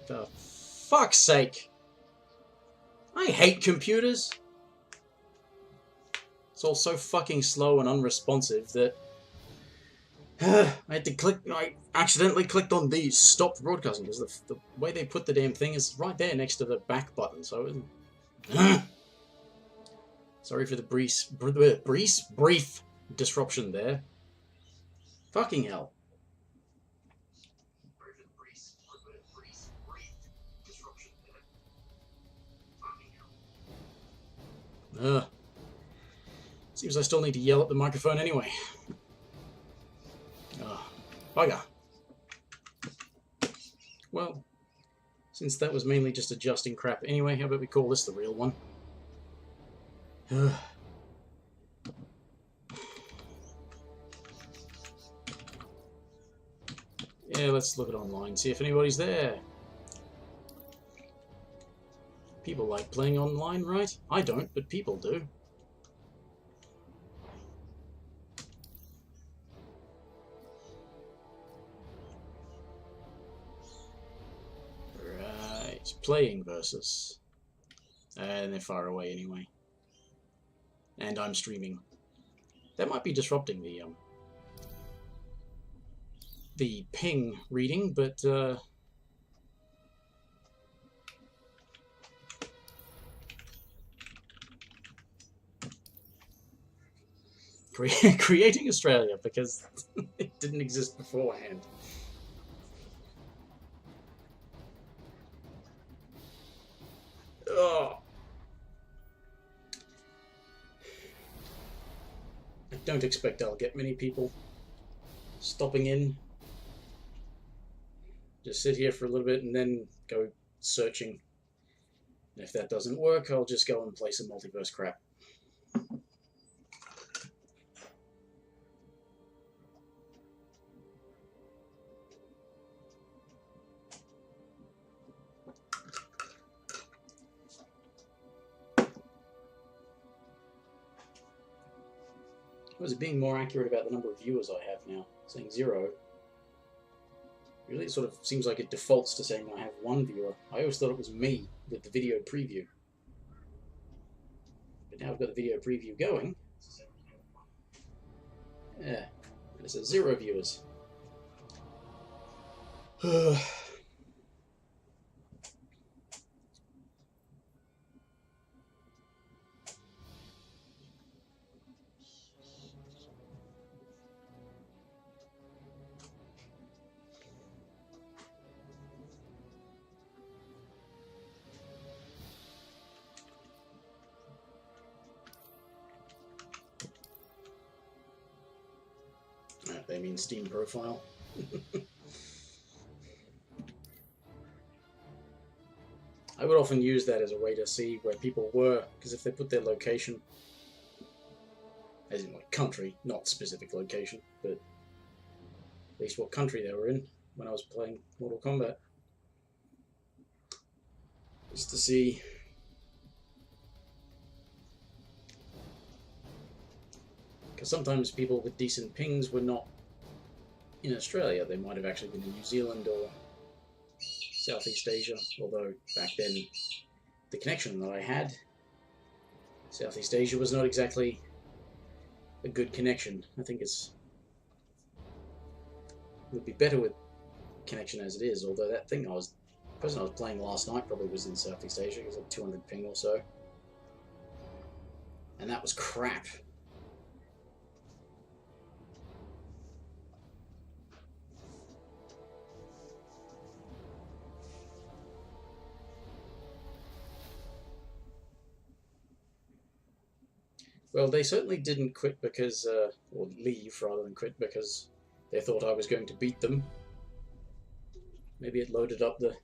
For fuck's sake. I hate computers. It's all so fucking slow and unresponsive that I had to click. I accidentally clicked on the stop broadcasting because the way they put the damn thing is right there next to the back button. So, sorry for the brief disruption there. Fucking hell. Seems I still need to yell at the microphone anyway. Bugger. Well, since that was mainly just adjusting crap anyway, how about we call this the real one? Yeah, let's look at online, see if anybody's there. People like playing online, right? I don't, but people do. Right, playing versus. And they're far away anyway. And I'm streaming. That might be disrupting the ping reading, but creating Australia because it didn't exist beforehand. Oh. I don't expect I'll get many people stopping in. Just sit here for a little bit and then go searching. And if that doesn't work, I'll just go and play some multiverse crap. Was it being more accurate about the number of viewers I have now? Saying 0. Really, it sort of seems like it defaults to saying I have 1 viewer. I always thought it was me with the video preview. But now I've got the video preview going. Yeah, it says 0 viewers. They mean Steam profile. I would often use that as a way to see where people were, because if they put their location, as in like country, not specific location, but at least what country they were in when I was playing Mortal Kombat, just to see. Because sometimes people with decent pings were not in Australia. They might have actually been in New Zealand or Southeast Asia, although back then the connection that I had, Southeast Asia was not exactly a good connection. I think it would be better with connection as it is, although that thing the person I was playing last night probably was in Southeast Asia. It was like 200 ping or so. And that was crap. Well, they certainly didn't quit because, or leave rather than quit because they thought I was going to beat them. Maybe it loaded up the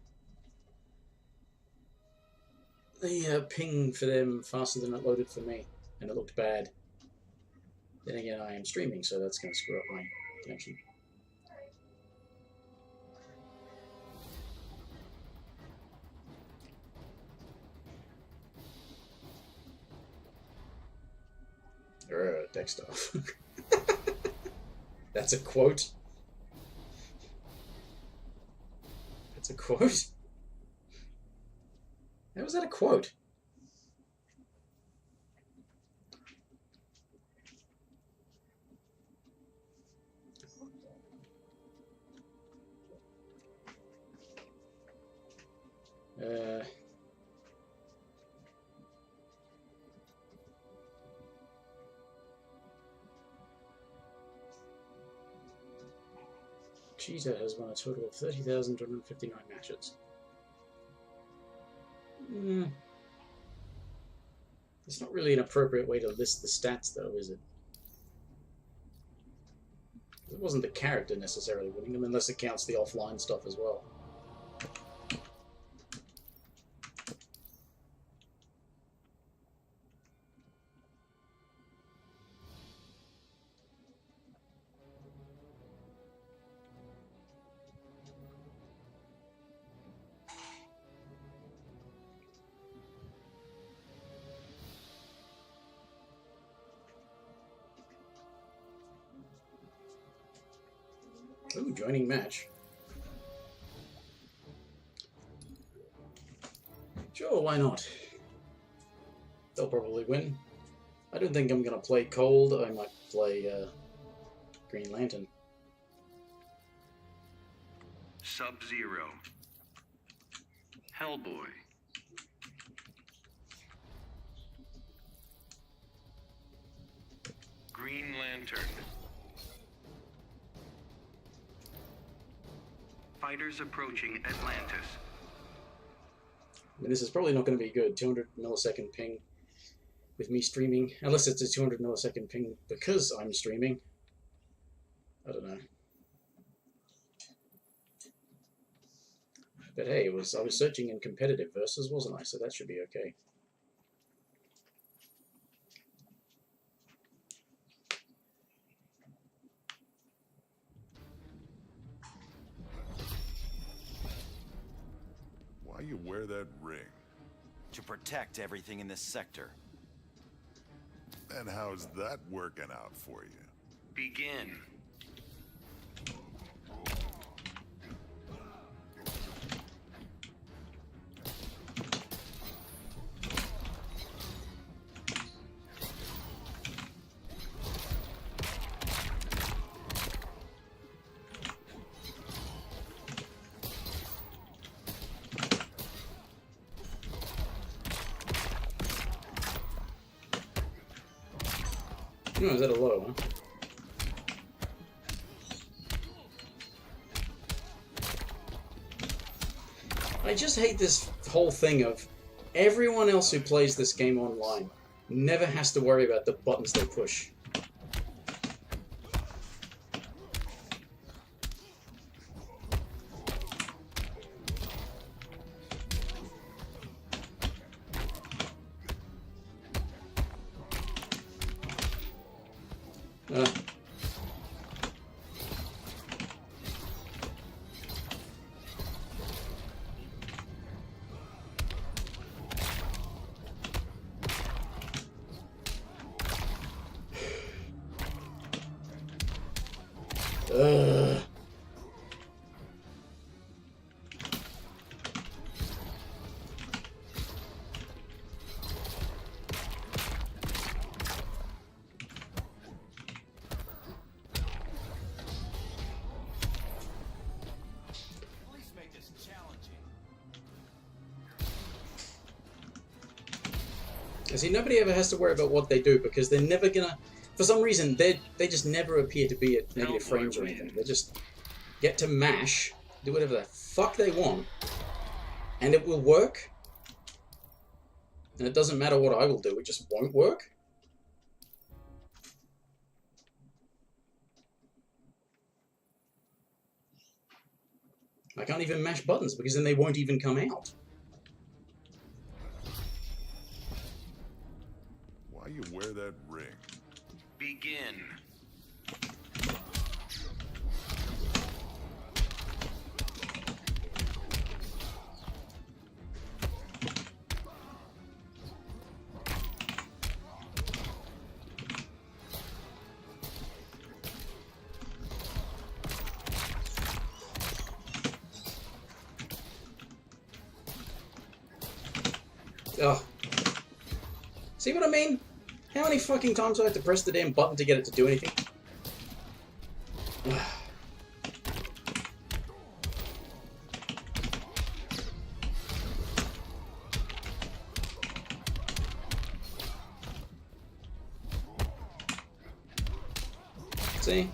ping for them faster than it loaded for me, and it looked bad. Then again, I am streaming, so that's going to screw up my connection. Deck stuff. That's a quote. That's a quote. How was that a quote? Cheetah has won a total of 30,259 matches. It's not really an appropriate way to list the stats, though, is it? It wasn't the character necessarily winning them, unless it counts the offline stuff as well. Ooh, joining match. Sure, why not? They'll probably win. I don't think I'm going to play Cold. I might play Green Lantern. Sub-Zero. Hellboy. Green Lantern. Fighters approaching Atlantis. I mean, this is probably not going to be good. 200 millisecond ping with me streaming. Unless it's a 200 millisecond ping because I'm streaming. I don't know. But hey, I was searching in competitive versus, wasn't I? So that should be okay. Why you wear that ring? To protect everything in this sector. And how's that working out for you? Begin. No, is that a low, huh? I just hate this whole thing of everyone else who plays this game online never has to worry about the buttons they push. See, nobody ever has to worry about what they do because they're never gonna. For some reason, they just never appear to be at negative frames or anything. They just get to mash, do whatever the fuck they want, and it will work. And it doesn't matter what I will do; it just won't work. I can't even mash buttons because then they won't even come out. Why you wear that ring? Begin. Ugh. See what I mean? How many fucking times do I have to press the damn button to get it to do anything? See?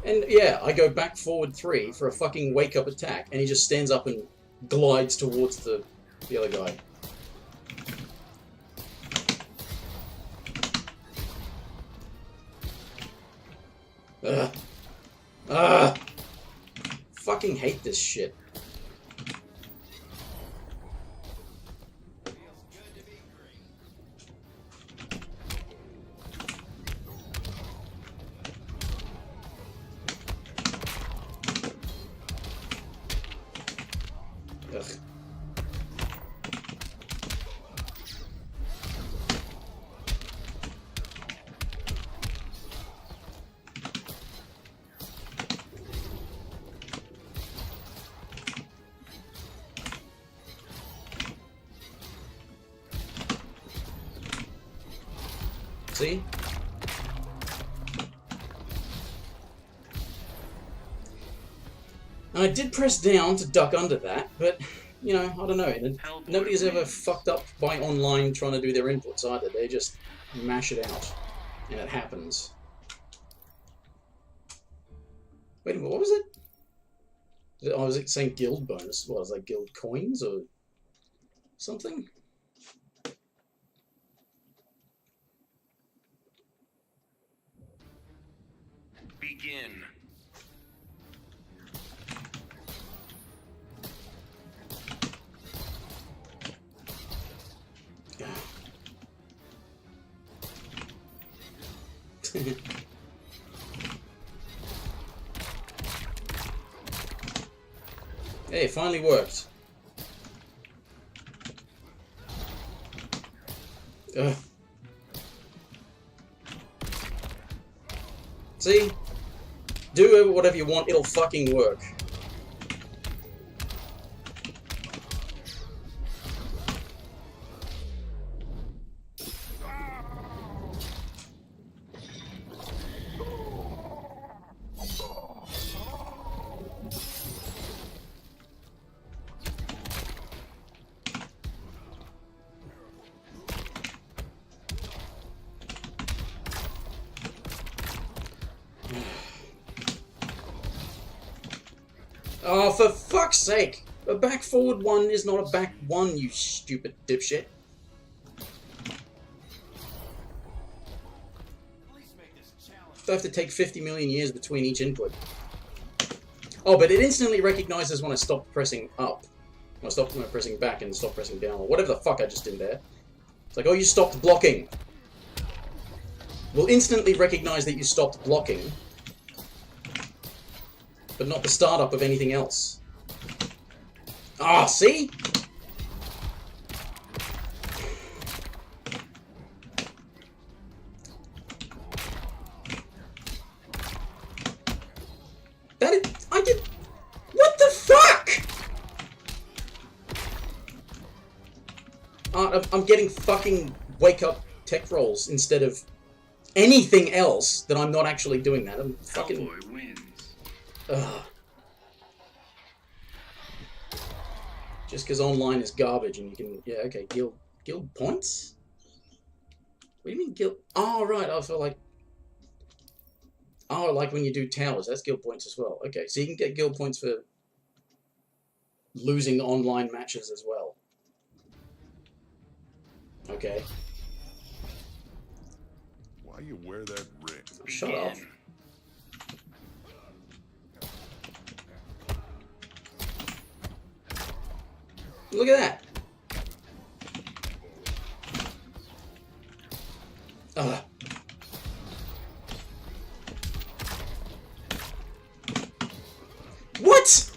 And yeah, I go back forward 3 for a fucking wake-up attack, and he just stands up and glides towards the other guy. Ugh. Ugh. Fucking hate this shit. Ugh. See? And I did press down to duck under that, but, you know, I don't know. Nobody's ever fucked up by online trying to do their inputs either. They just mash it out, and it happens. Wait a minute, what was it? Oh, was it saying guild bonus? What, was that guild coins or something? Begin. Hey, it finally worked. Ugh. See? Do whatever you want, it'll fucking work. Oh, for fuck's sake! A back forward one is not a back one, you stupid dipshit. I have to take 50 million years between each input. Oh, but it instantly recognizes when I stop pressing up. When I stop pressing back and stop pressing down, or whatever the fuck I just did there. It's like, oh, you stopped blocking. Will instantly recognize that you stopped blocking, but not the startup of anything else. Ah, see? I did... What the fuck? I'm getting fucking wake-up tech rolls instead of anything else that I'm not actually doing that. I'm fucking... Cowboy wins. Ugh. Just because online is garbage and you can... Yeah, okay, guild points? What do you mean guild... Oh, right, I feel like... Oh, like when you do towers, that's guild points as well. Okay, so you can get guild points for losing online matches as well. Okay. Why you wear that ring? Shut up. Look at that. Ugh. What?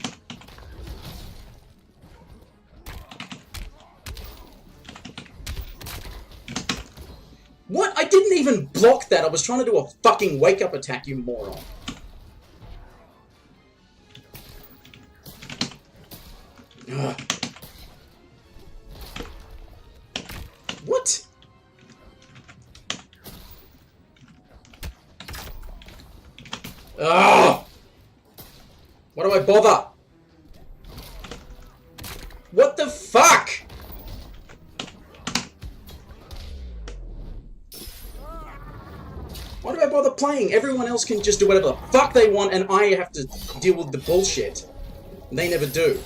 What? I didn't even block that. I was trying to do a fucking wake-up attack, you moron. Ugh. What? Ah! Why do I bother? What the fuck? Why do I bother playing? Everyone else can just do whatever the fuck they want and I have to deal with the bullshit. And they never do.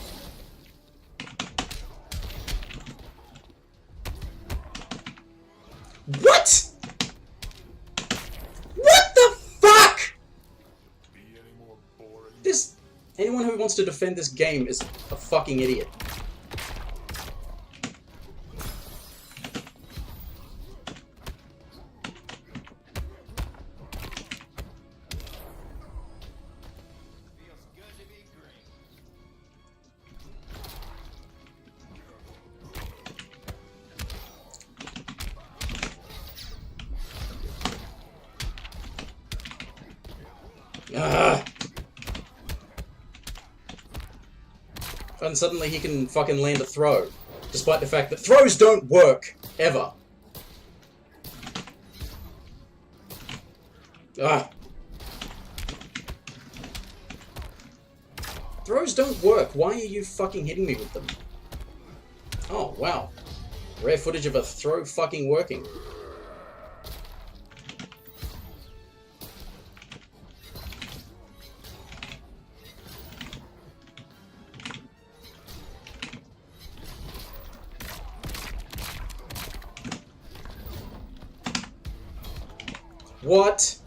What? What the fuck? Anyone who wants to defend this game is a fucking idiot. And suddenly he can fucking land a throw, despite the fact that throws don't work, ever. Ah. Throws don't work. Why are you fucking hitting me with them? Oh, wow. Rare footage of a throw fucking working. What?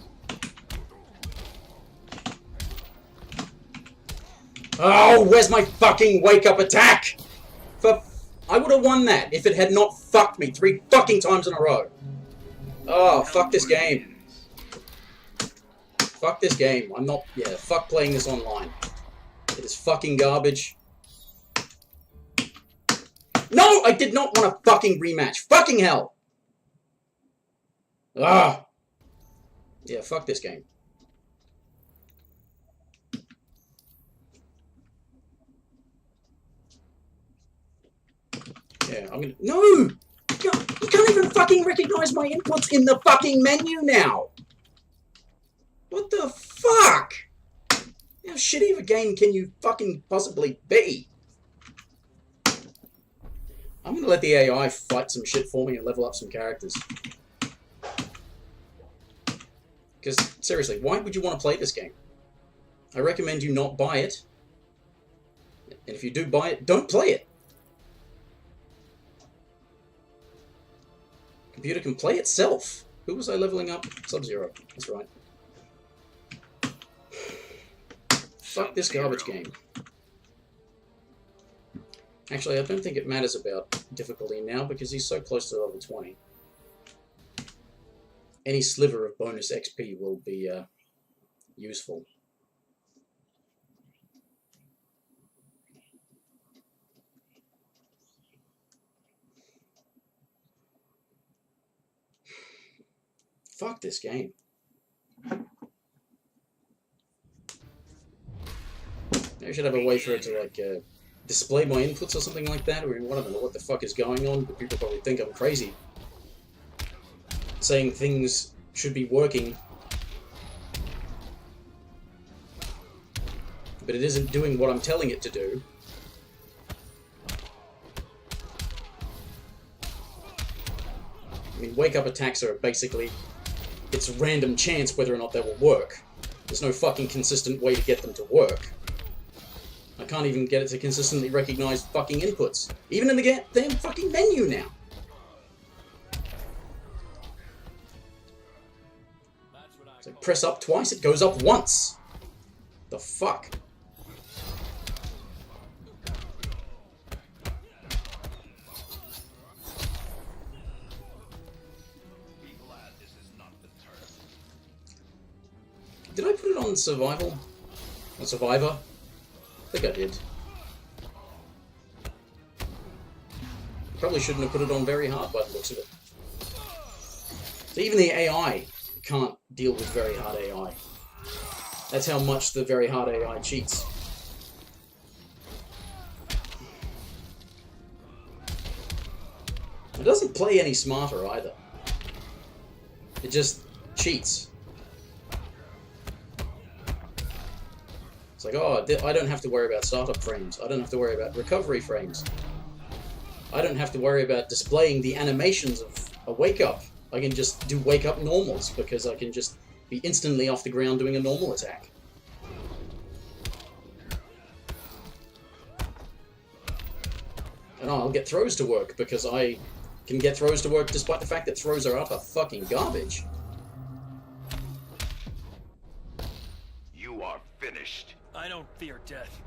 Oh, where's my fucking wake-up attack? I would have won that if it had not fucked me 3 fucking times in a row. Oh, fuck this game. Fuck this game. I'm not... Yeah, fuck playing this online. It is fucking garbage. No! I did not want a fucking rematch. Fucking hell! Ah! Yeah, fuck this game. Yeah, I'm gonna... No! You can't even fucking recognize my inputs in the fucking menu now! What the fuck? How shitty of a game can you fucking possibly be? I'm gonna let the AI fight some shit for me and level up some characters. Because, seriously, why would you want to play this game? I recommend you not buy it. And if you do buy it, don't play it. Computer can play itself. Who was I leveling up? Sub-Zero. That's right. Fuck this garbage game. Actually, I don't think it matters about difficulty now because he's so close to level 20. Any sliver of bonus XP will be useful. Fuck this game. I should have a way for it to, like, display my inputs or something like that. Or I don't know what the fuck is going on, but people probably think I'm crazy. Saying things should be working, but it isn't doing what I'm telling it to do. I mean, wake-up attacks are basically, it's random chance whether or not they will work. There's no fucking consistent way to get them to work. I can't even get it to consistently recognize fucking inputs. Even in the damn fucking menu now. So press up twice, it goes up once. The fuck? Did I put it on survival? On survivor? I think I did. Probably shouldn't have put it on very hard by the looks of it. So even the AI can't deal with very hard AI. That's how much the very hard AI cheats. It doesn't play any smarter either. It just cheats. It's like, oh, I don't have to worry about startup frames. I don't have to worry about recovery frames. I don't have to worry about displaying the animations of a wake-up. I can just do wake-up normals, because I can just be instantly off the ground doing a normal attack. And I'll get throws to work, because I can get throws to work despite the fact that throws are utter fucking garbage. You are finished. I don't fear death.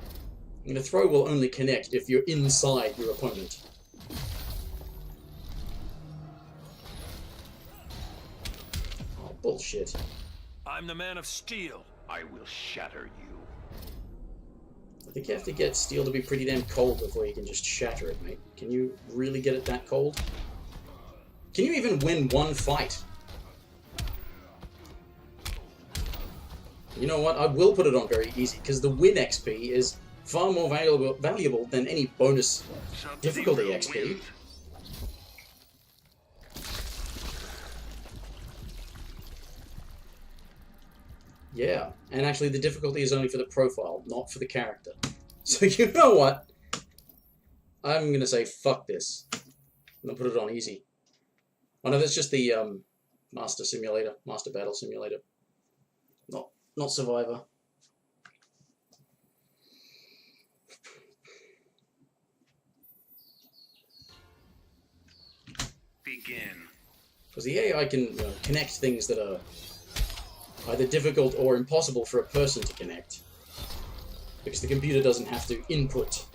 And a throw will only connect if you're inside your opponent. Oh, bullshit. I'm the man of steel. I will shatter you. I think you have to get steel to be pretty damn cold before you can just shatter it, mate. Can you really get it that cold? Can you even win one fight? You know what? I will put it on very easy, because the win XP is far more valuable than any bonus difficulty XP. Yeah, and actually the difficulty is only for the profile, not for the character. So you know what? I'm gonna say fuck this. I'm gonna put it on easy. Oh no, that's just the Master Simulator, Master Battle Simulator. Not Survivor. Begin. Because the AI can connect things that are either difficult or impossible for a person to connect. Because the computer doesn't have to input.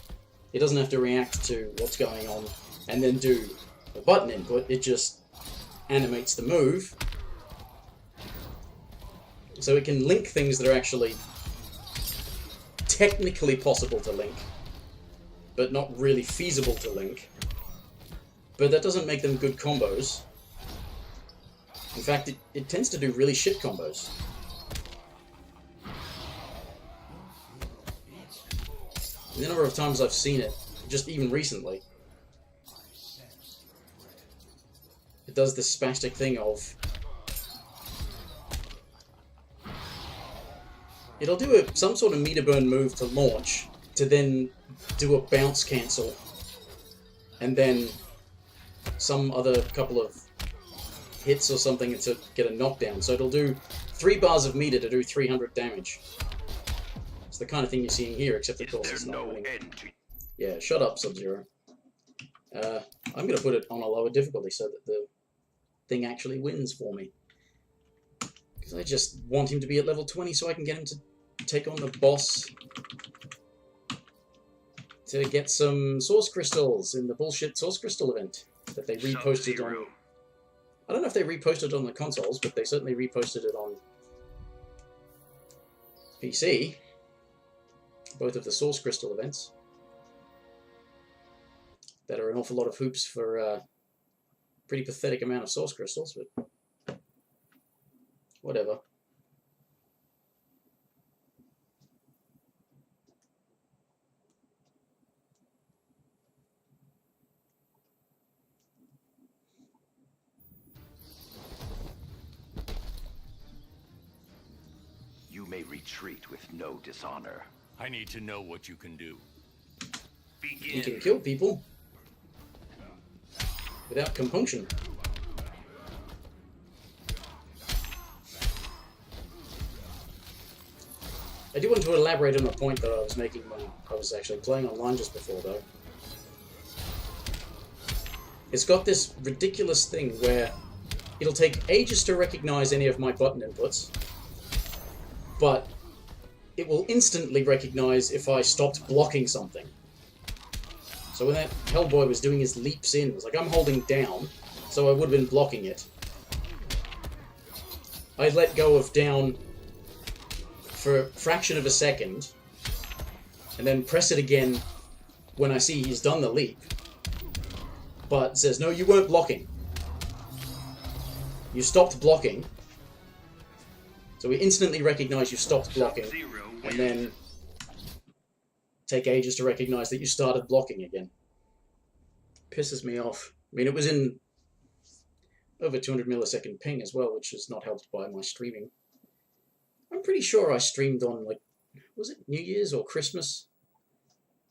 It doesn't have to react to what's going on and then do a button input. It just animates the move. So it can link things that are actually technically possible to link, but not really feasible to link. But that doesn't make them good combos. In fact, it tends to do really shit combos. The number of times I've seen it, just even recently, it does this spastic thing of... It'll do some sort of meter burn move to launch, to then do a bounce cancel, and then some other couple of hits or something to get a knockdown. So it'll do 3 bars of meter to do 300 damage. It's the kind of thing you're seeing here, except of course it's not winning. Yeah, shut up, Sub-Zero. I'm going to put it on a lower difficulty so that the thing actually wins for me. Because I just want him to be at level 20 so I can get him to take on the boss to get some source crystals in the bullshit source crystal event that they reposted on... I don't know if they reposted it on the consoles, but they certainly reposted it on PC. Both of the source crystal events. That are an awful lot of hoops for a pretty pathetic amount of source crystals, but whatever. You may retreat with no dishonor. I need to know what you can do. You can kill people without compunction. I do want to elaborate on a point that I was making when I was actually playing online just before, though. It's got this ridiculous thing where it'll take ages to recognize any of my button inputs, but it will instantly recognize if I stopped blocking something. So when that Hellboy was doing his leaps in, it was like, I'm holding down, so I would have been blocking it. I let go of down for a fraction of a second, and then press it again when I see he's done the leap. But it says, no, you weren't blocking. You stopped blocking. So we instantly recognize you stopped blocking, and then take ages to recognize that you started blocking again. Pisses me off. I mean, it was in over 200 millisecond ping as well, which is not helped by my streaming. I'm pretty sure I streamed on, like, was it New Year's or Christmas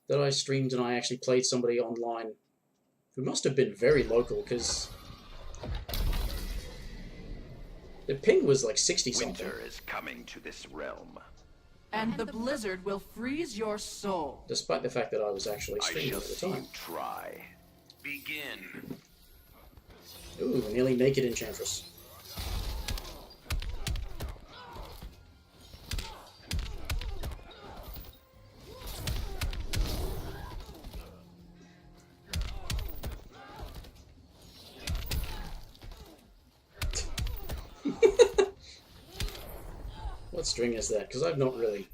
that I streamed, and I actually played somebody online who must have been very local, because the ping was like 60 something. Winter is coming to this realm. And the blizzard will freeze your soul. Despite the fact that I was actually I streaming shall at the see you time. try. Begin. Ooh, nearly naked enchantress. What string is that? Because I've not really...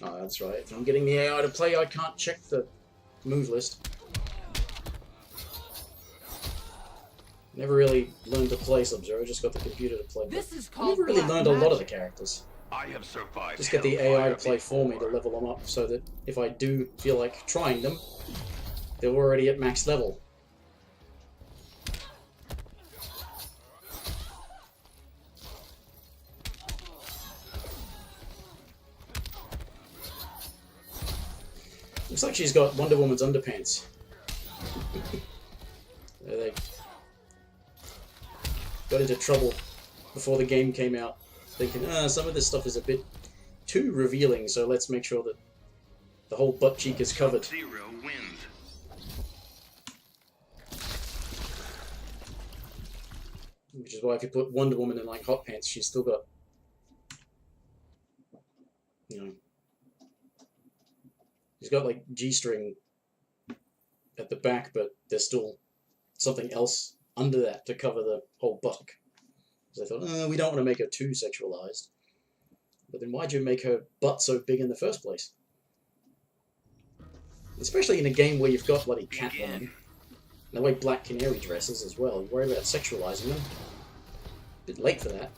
Oh, that's right. If I'm getting the AI to play, I can't check the move list. Never really learned to play Sub-Zero, just got the computer to play. This is I called never really black learned a lot of the magic. characters. I have survived. Just get the AI to play hellfire for me to before. level them up, so that if I do feel like trying them, they're already at max level. Looks like she's got Wonder Woman's underpants. They got into trouble before the game came out, thinking, some of this stuff is a bit too revealing, so let's make sure that the whole butt cheek is covered. Zero wins. Which is why if you put Wonder Woman in like hot pants, she's still got, you know, she's got like G-string at the back, but there's still something else under that to cover the whole buttock. Because I thought, we don't want to make her too sexualized. But then why'd you make her butt so big in the first place? Especially in a game where you've got bloody Catwoman. And the way Black Canary dresses as well. You worry about sexualizing them. A bit late for that.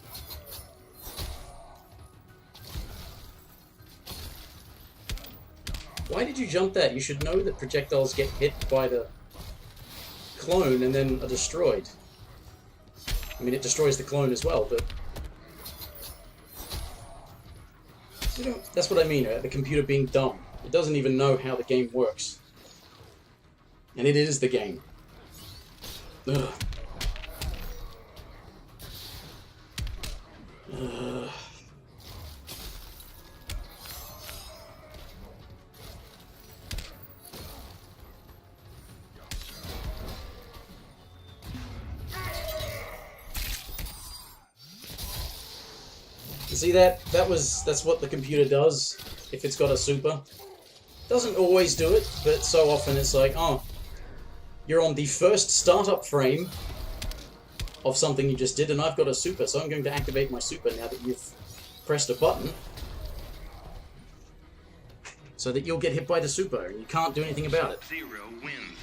Why did you jump that? You should know that projectiles get hit by the clone and then are destroyed. I mean, it destroys the clone as well, but... That's what I mean, the computer being dumb. It doesn't even know how the game works. And it is the game. Ugh. Ugh. See that? That's what the computer does if it's got a super. Doesn't always do it, but so often it's like, oh, you're on the first startup frame of something you just did, and I've got a super, so I'm going to activate my super now that you've pressed a button, so that you'll get hit by the super, and you can't do anything about it. Zero wins.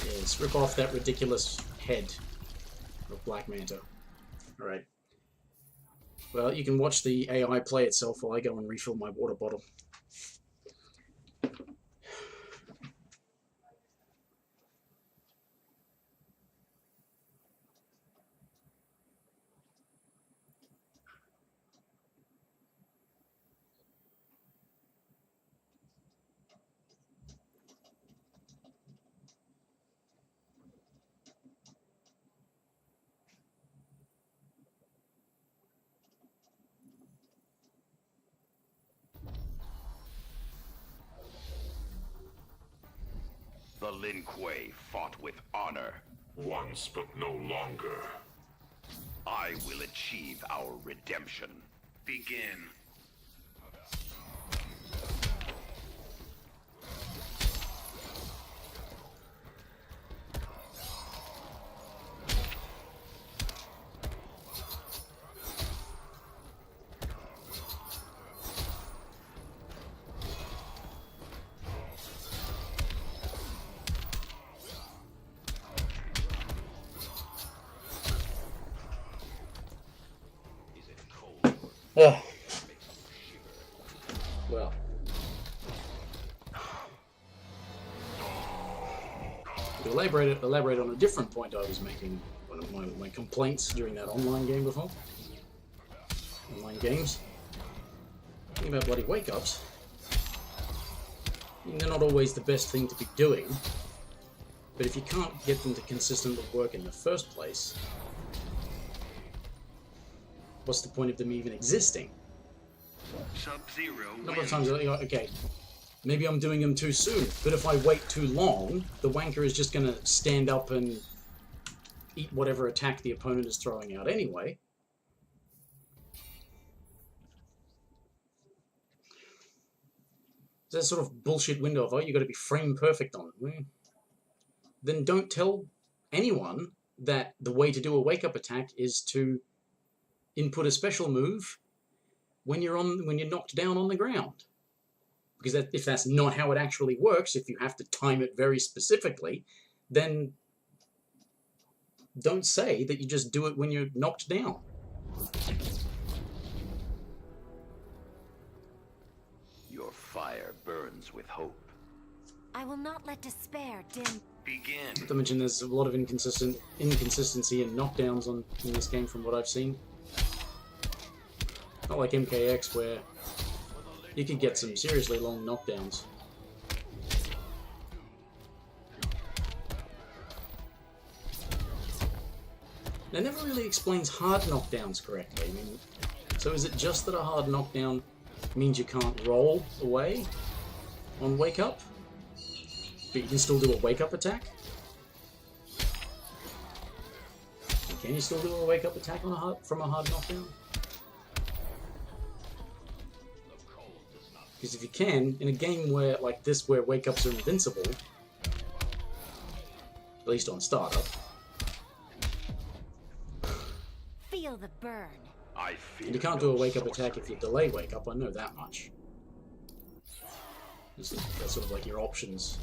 Yes, rip off that ridiculous head of Black Manta. Alright. Well, you can watch the AI play itself while I go and refill my water bottle. The Lin Kuei fought with honor. Once, but no longer. I will achieve our redemption. Begin. Ugh. Well. elaborate on a different point I was making, one of my complaints during that online game before. Online games. Thinking about bloody wake-ups. I mean, they're not always the best thing to be doing, but if you can't get them to consistently work in the first place, what's the point of them even existing? Sub-Zero A number of times you're like, okay, maybe I'm doing them too soon, but if I wait too long, the wanker is just going to stand up and eat whatever attack the opponent is throwing out anyway. That sort of bullshit window of, oh, you got to be frame perfect on it. Then don't tell anyone that the way to do a wake-up attack is to input a special move when you're knocked down on the ground. Because if that's not how it actually works, if you have to time it very specifically, then don't say that you just do it when you're knocked down. Your fire burns with hope. I will not let despair dim. Begin. Not to mention there's a lot of inconsistency in knockdowns in this game from what I've seen. Not like MKX where you could get some seriously long knockdowns. It never really explains hard knockdowns correctly. I mean, so is it just that a hard knockdown means you can't roll away on wake up, but you can still do a wake up attack? And can you still do a wake up attack on from a hard knockdown? Because if you can, in a game where like this, where wake ups are invincible, at least on startup. Feel the burn. I feel And you can't do a wake-up attack if you delay wake-up, I know that much. That's sort of like your options.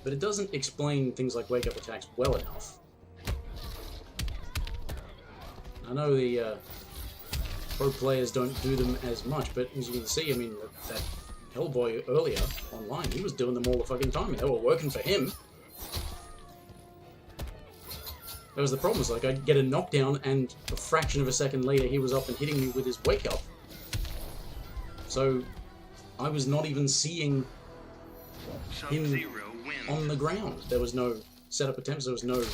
But it doesn't explain things like wake-up attacks well enough. I know the pro players don't do them as much, but as you can see, I mean, that Hellboy earlier online, he was doing them all the fucking time, and they were working for him. That was the problem, like I'd get a knockdown and a fraction of a second later he was up and hitting me with his wake up. So I was not even seeing him on the ground. There was no setup attempts, there was no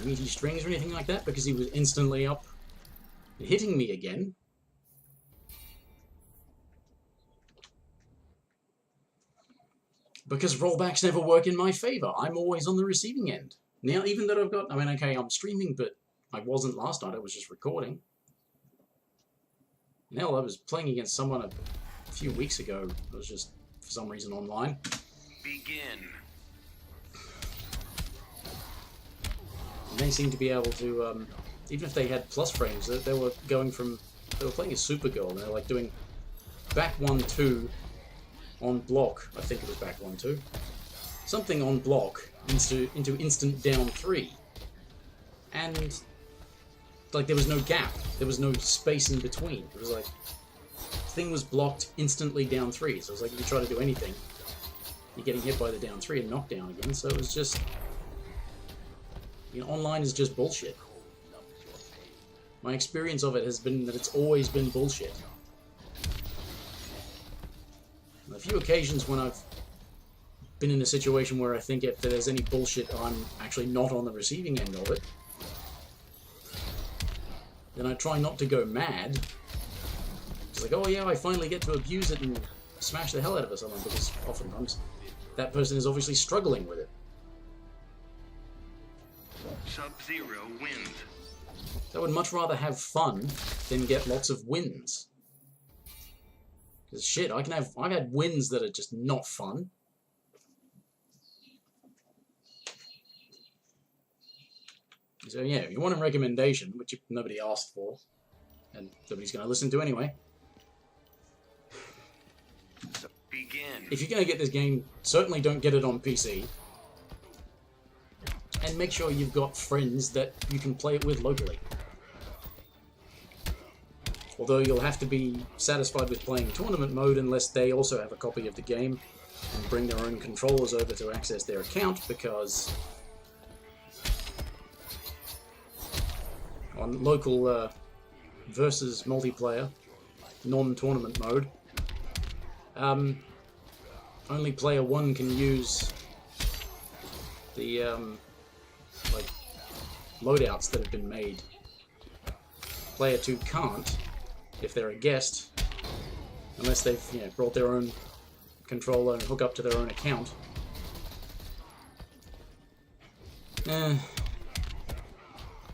meaty strings or anything like that because he was instantly up and hitting me again. Because rollbacks never work in my favor. I'm always on the receiving end. Now, even that I've got, I mean, okay, I'm streaming, but I wasn't last night, I was just recording. Now, I was playing against someone a few weeks ago, it was just, for some reason, online. Begin. And they seemed to be able to, even if they had plus frames, they were going from, they were playing as Supergirl, and they were like doing back 1-2 on block, I think it was back 1-2. Something on block into instant down 3, and like there was no gap, there was no space in between. It was like the thing was blocked instantly down 3. So it was like if you try to do anything, you're getting hit by the down 3 and knocked down again. So it was just, you know, online is just bullshit. My experience of it has been that it's always been bullshit. On a few occasions when I've been in a situation where I think if there's any bullshit, I'm actually not on the receiving end of it, then I try not to go mad. It's like, oh yeah, I finally get to abuse it and smash the hell out of someone, because oftentimes that person is obviously struggling with it. Sub-Zero wins. I would much rather have fun than get lots of wins. Because shit, I've had wins that are just not fun. So yeah, if you want a recommendation, which nobody asked for, and nobody's going to listen to anyway, Begin. if you're going to get this game, certainly don't get it on PC. And make sure you've got friends that you can play it with locally. Although you'll have to be satisfied with playing tournament mode unless they also have a copy of the game. and bring their own controllers over to access their account, because on local versus multiplayer, non-tournament mode, only player 1 can use the like loadouts that have been made. Player 2 can't if they're a guest, unless they've brought their own controller and hook up to their own account.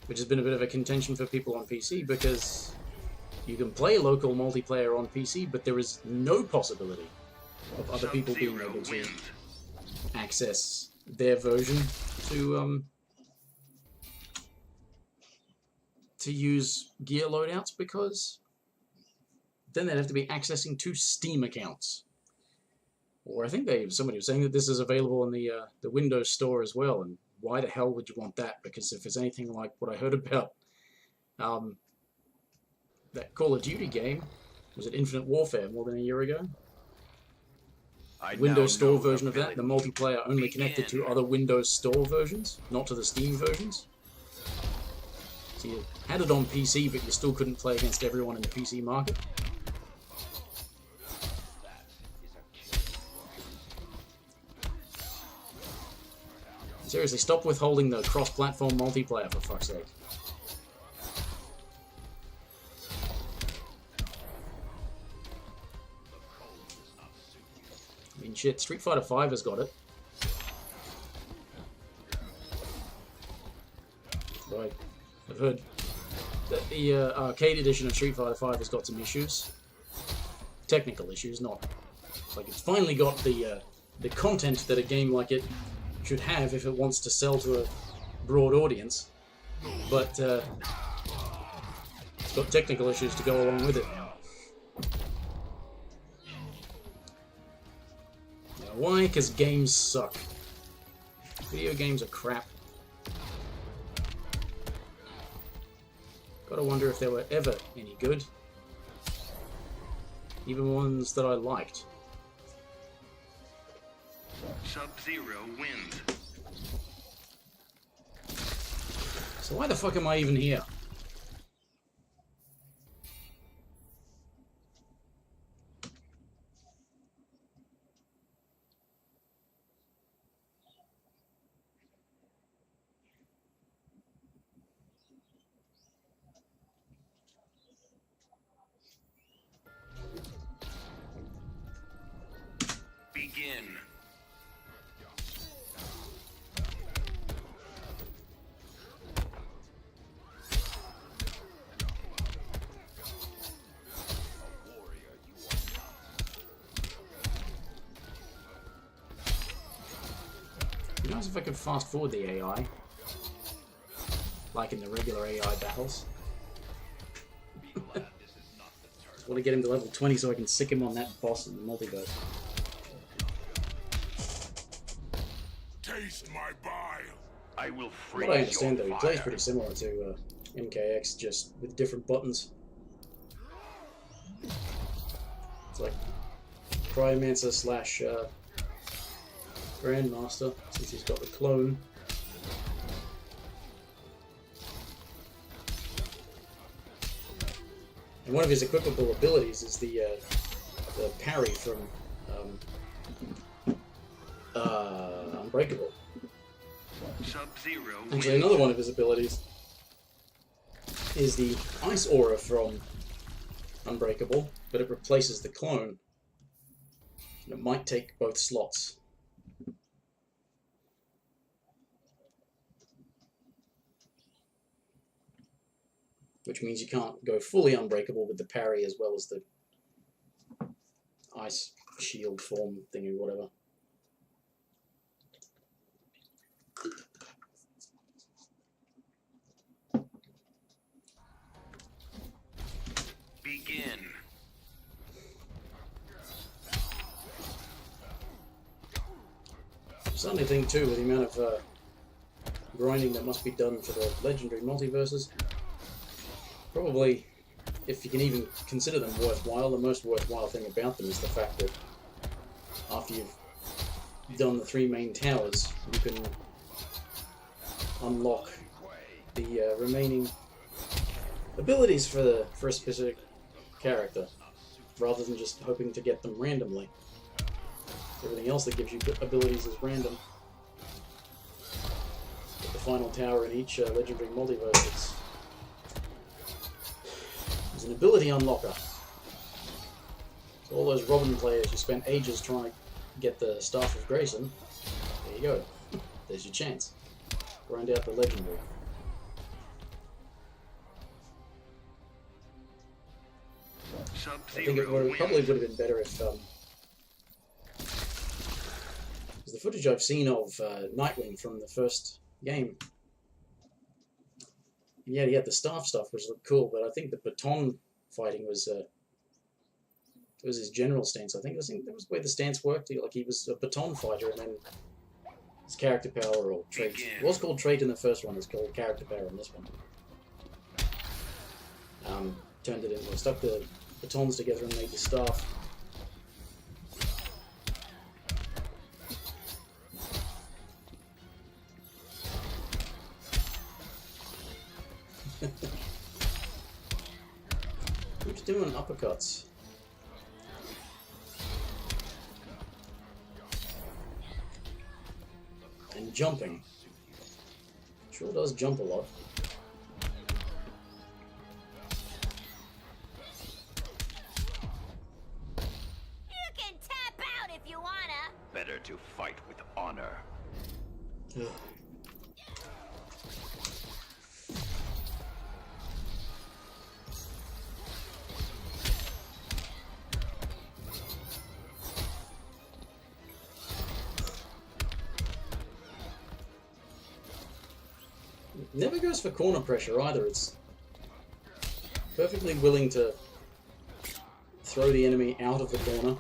Which has been a bit of a contention for people on PC, because you can play local multiplayer on PC, but there is no possibility of other people being able to access their version to use gear loadouts, because then they'd have to be accessing 2 Steam accounts. Or I think somebody was saying that this is available in the Windows Store as well, and why the hell would you want that? Because if it's anything like what I heard about that Call of Duty game, was it Infinite Warfare more than a year ago? Windows Store version of that, the multiplayer only connected to other Windows Store versions, not to the Steam versions. So you had it on PC, but you still couldn't play against everyone in the PC market. Seriously, stop withholding the cross-platform multiplayer, for fuck's sake. I mean, shit, Street Fighter V has got it. Right. I've heard that the arcade edition of Street Fighter V has got some issues. Technical issues, not... It's like it's finally got the content that a game like it should have if it wants to sell to a broad audience, but it's got technical issues to go along with it. Now, why? Because games suck. Video games are crap. Gotta wonder if they were ever any good. Even ones that I liked. Sub-Zero wins. So why the fuck am I even here? Begin. It'd be nice if I could fast forward the AI, like in the regular AI battles. Just want to get him to level 20 so I can sick him on that boss in the multiverse. Taste my bile. I will From freeze what I understand your though, he plays fire. pretty similar to MKX, just with different buttons. It's like Cryomancer slash Grandmaster, since he's got the clone. And one of his equipable abilities is the parry from Unbreakable. Sub-Zero Actually, wins. another one of his abilities is the Ice Aura from Unbreakable, but it replaces the clone. And it might take both slots. Which means you can't go fully Unbreakable with the parry as well as the Ice Shield form thingy, whatever. Begin. Certainly think too, with the amount of grinding that must be done for the legendary multiverses, probably, if you can even consider them worthwhile, the most worthwhile thing about them is the fact that after you've done the 3 main towers, you can unlock the remaining abilities for a specific character, rather than just hoping to get them randomly. Everything else that gives you abilities is random. But the final tower in each legendary multiverse is an ability unlocker. So all those Robin players who spent ages trying to get the Staff of Grayson, there you go. There's your chance. Grind out the legendary. I think it probably would have been better if, because the footage I've seen of Nightwing from the first game, yeah, he had the staff stuff, which looked cool, but I think the baton fighting was his general stance. I think that was the way the stance worked. Like he was a baton fighter, and then his character power or trait. It was called trait in the first one. It's called character power in this one. Turned it into, stuck the batons together and made the staff. Keeps doing uppercuts. And jumping. Sure does jump a lot. You can tap out if you wanna. Better to fight with honor. Never goes for corner pressure either. It's perfectly willing to throw the enemy out of the corner.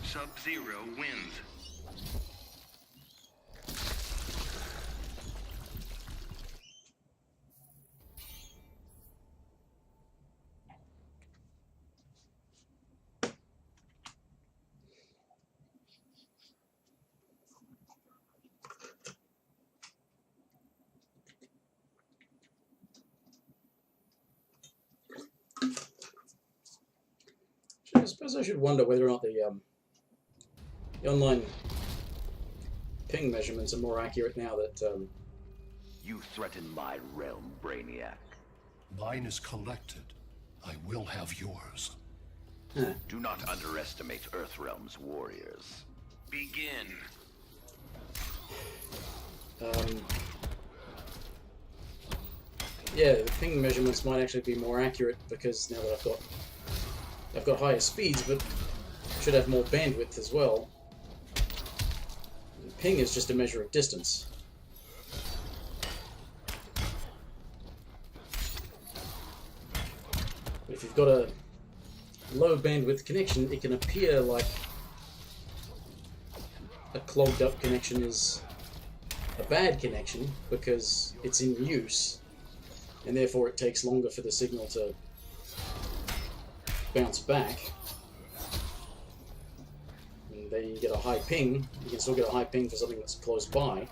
Sub-Zero wins. I suppose I should wonder whether or not the online ping measurements are more accurate now that You threaten my realm, Brainiac. Mine is collected. I will have yours. Do not underestimate Earthrealm's warriors. Begin. yeah, the ping measurements might actually be more accurate because now that I've got higher speeds, but should have more bandwidth as well. And ping is just a measure of distance. But if you've got a low bandwidth connection, it can appear like a clogged up connection is a bad connection because it's in use, and therefore it takes longer for the signal to bounce back. And then you get a high ping. You can still get a high ping for something that's close by.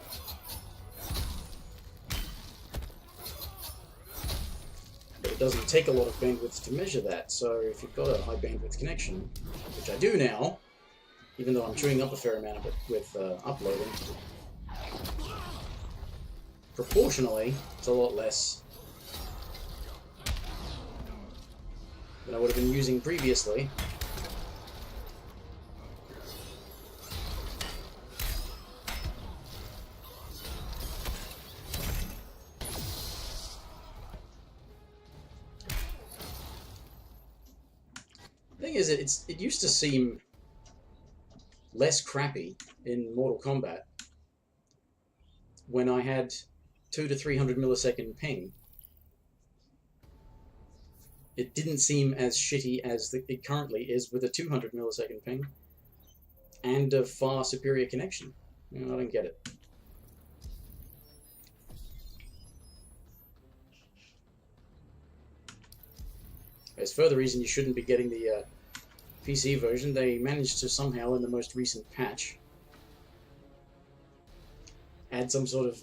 But it doesn't take a lot of bandwidth to measure that, so if you've got a high bandwidth connection, which I do now, even though I'm chewing up a fair amount of it with uploading, proportionally, it's a lot less than I would have been using previously. The thing is, it used to seem less crappy in Mortal Kombat when I had 200 to 300 millisecond ping. It didn't seem as shitty as it currently is with a 200 millisecond ping. and a far superior connection. You know, I don't get it. There's further reason you shouldn't be getting the PC version. They managed to somehow, in the most recent patch, add some sort of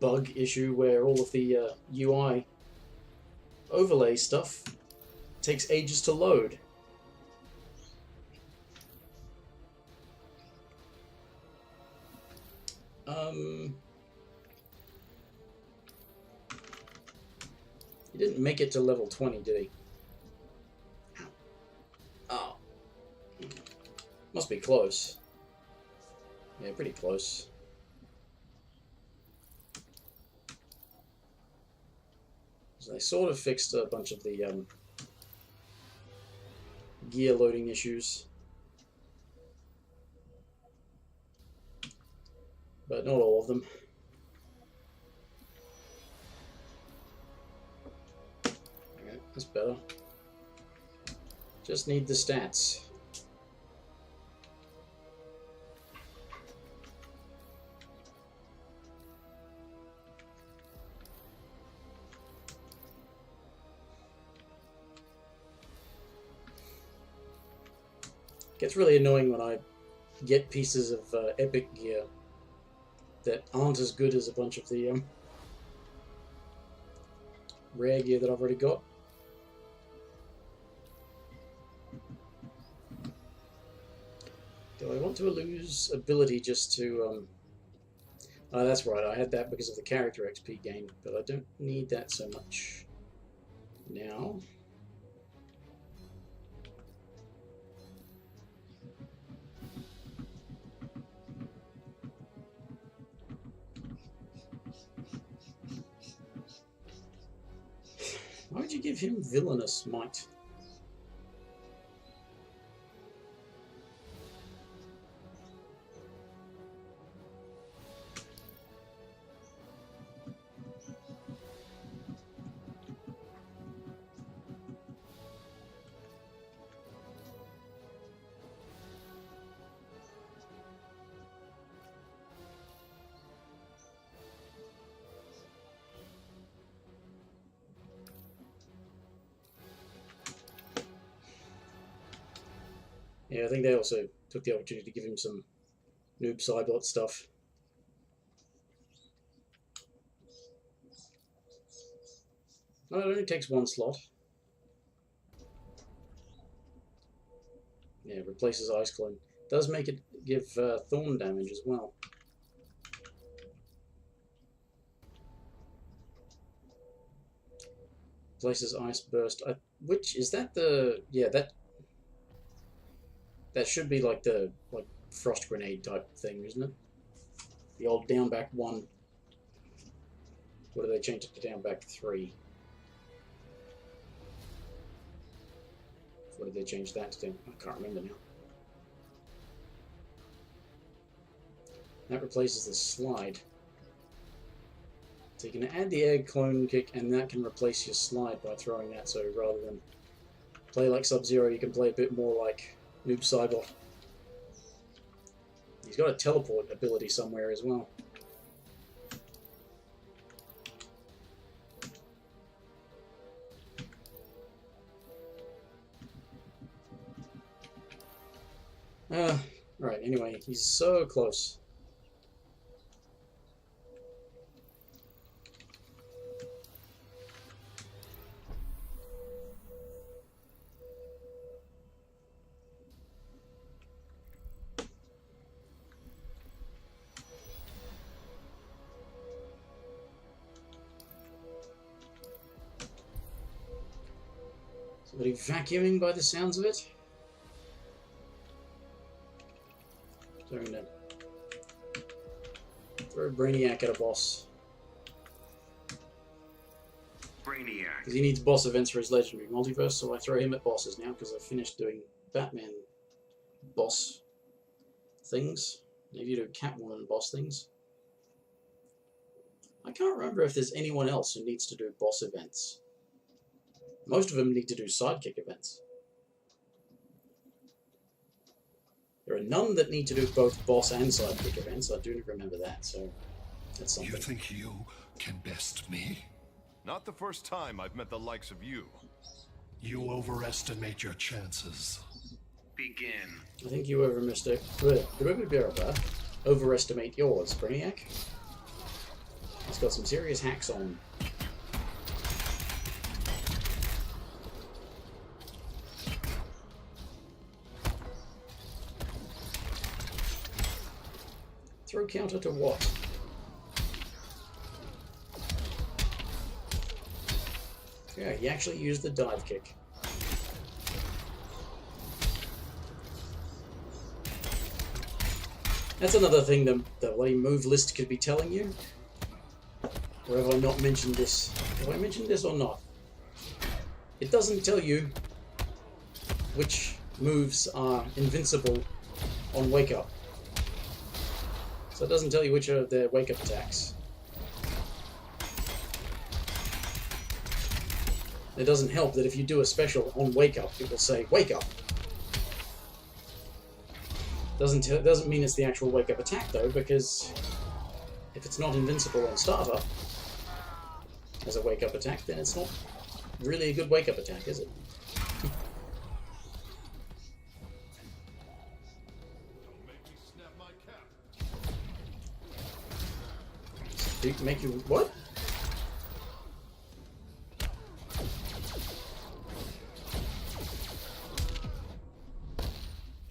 bug issue where all of the UI overlay stuff takes ages to load. He didn't make it to level 20, did he? Oh. Must be close. Yeah, pretty close. So they sort of fixed a bunch of the gear loading issues. But not all of them. Okay, that's better. Just need the stats. Gets really annoying when I get pieces of epic gear that aren't as good as a bunch of the rare gear that I've already got. Do I want to lose ability just to... Oh, that's right, I had that because of the character XP gain, but I don't need that so much now. Why would you give him villainous might? Yeah, I think they also took the opportunity to give him some noob Cybot stuff. No, it only takes one slot. Yeah, replaces Ice Clone. Does make it give thorn damage as well. Replaces Ice Burst. Which is that the... Yeah, that should be like the Frost Grenade type thing, isn't it? The old down back 1. What do they change it to down back 3? What did they change that to? I can't remember now. That replaces the slide. So you can add the egg clone kick, and that can replace your slide by throwing that. So rather than play like Sub-Zero, you can play a bit more like Noob Cybot. He's got a teleport ability somewhere as well. Right, anyway, he's so close. Somebody vacuuming by the sounds of it. So I'm gonna throw Brainiac at a boss. Brainiac. Because he needs boss events for his legendary multiverse, so I throw him at bosses now because I've finished doing Batman boss things. Maybe you do Catwoman boss things. I can't remember if there's anyone else who needs to do boss events. Most of them need to do sidekick events. There are none that need to do both boss and sidekick events. I do remember that, so that's something. You think you can best me? Not the first time I've met the likes of you. You overestimate your chances. Begin. I think you overestimate yours, Brainiac. He's got some serious hacks on. Throw counter to what? Yeah, he actually used the dive kick. That's another thing the bloody move list could be telling you. Or have I not mentioned this? Have I mentioned this or not? It doesn't tell you which moves are invincible on Wake Up. So it doesn't tell you which are their Wake Up attacks. It doesn't help that if you do a special on Wake Up, it will say Wake Up. Doesn't mean it's the actual Wake Up attack though, because if it's not invincible on startup as a Wake Up attack, then it's not really a good Wake Up attack, is it? Make you what?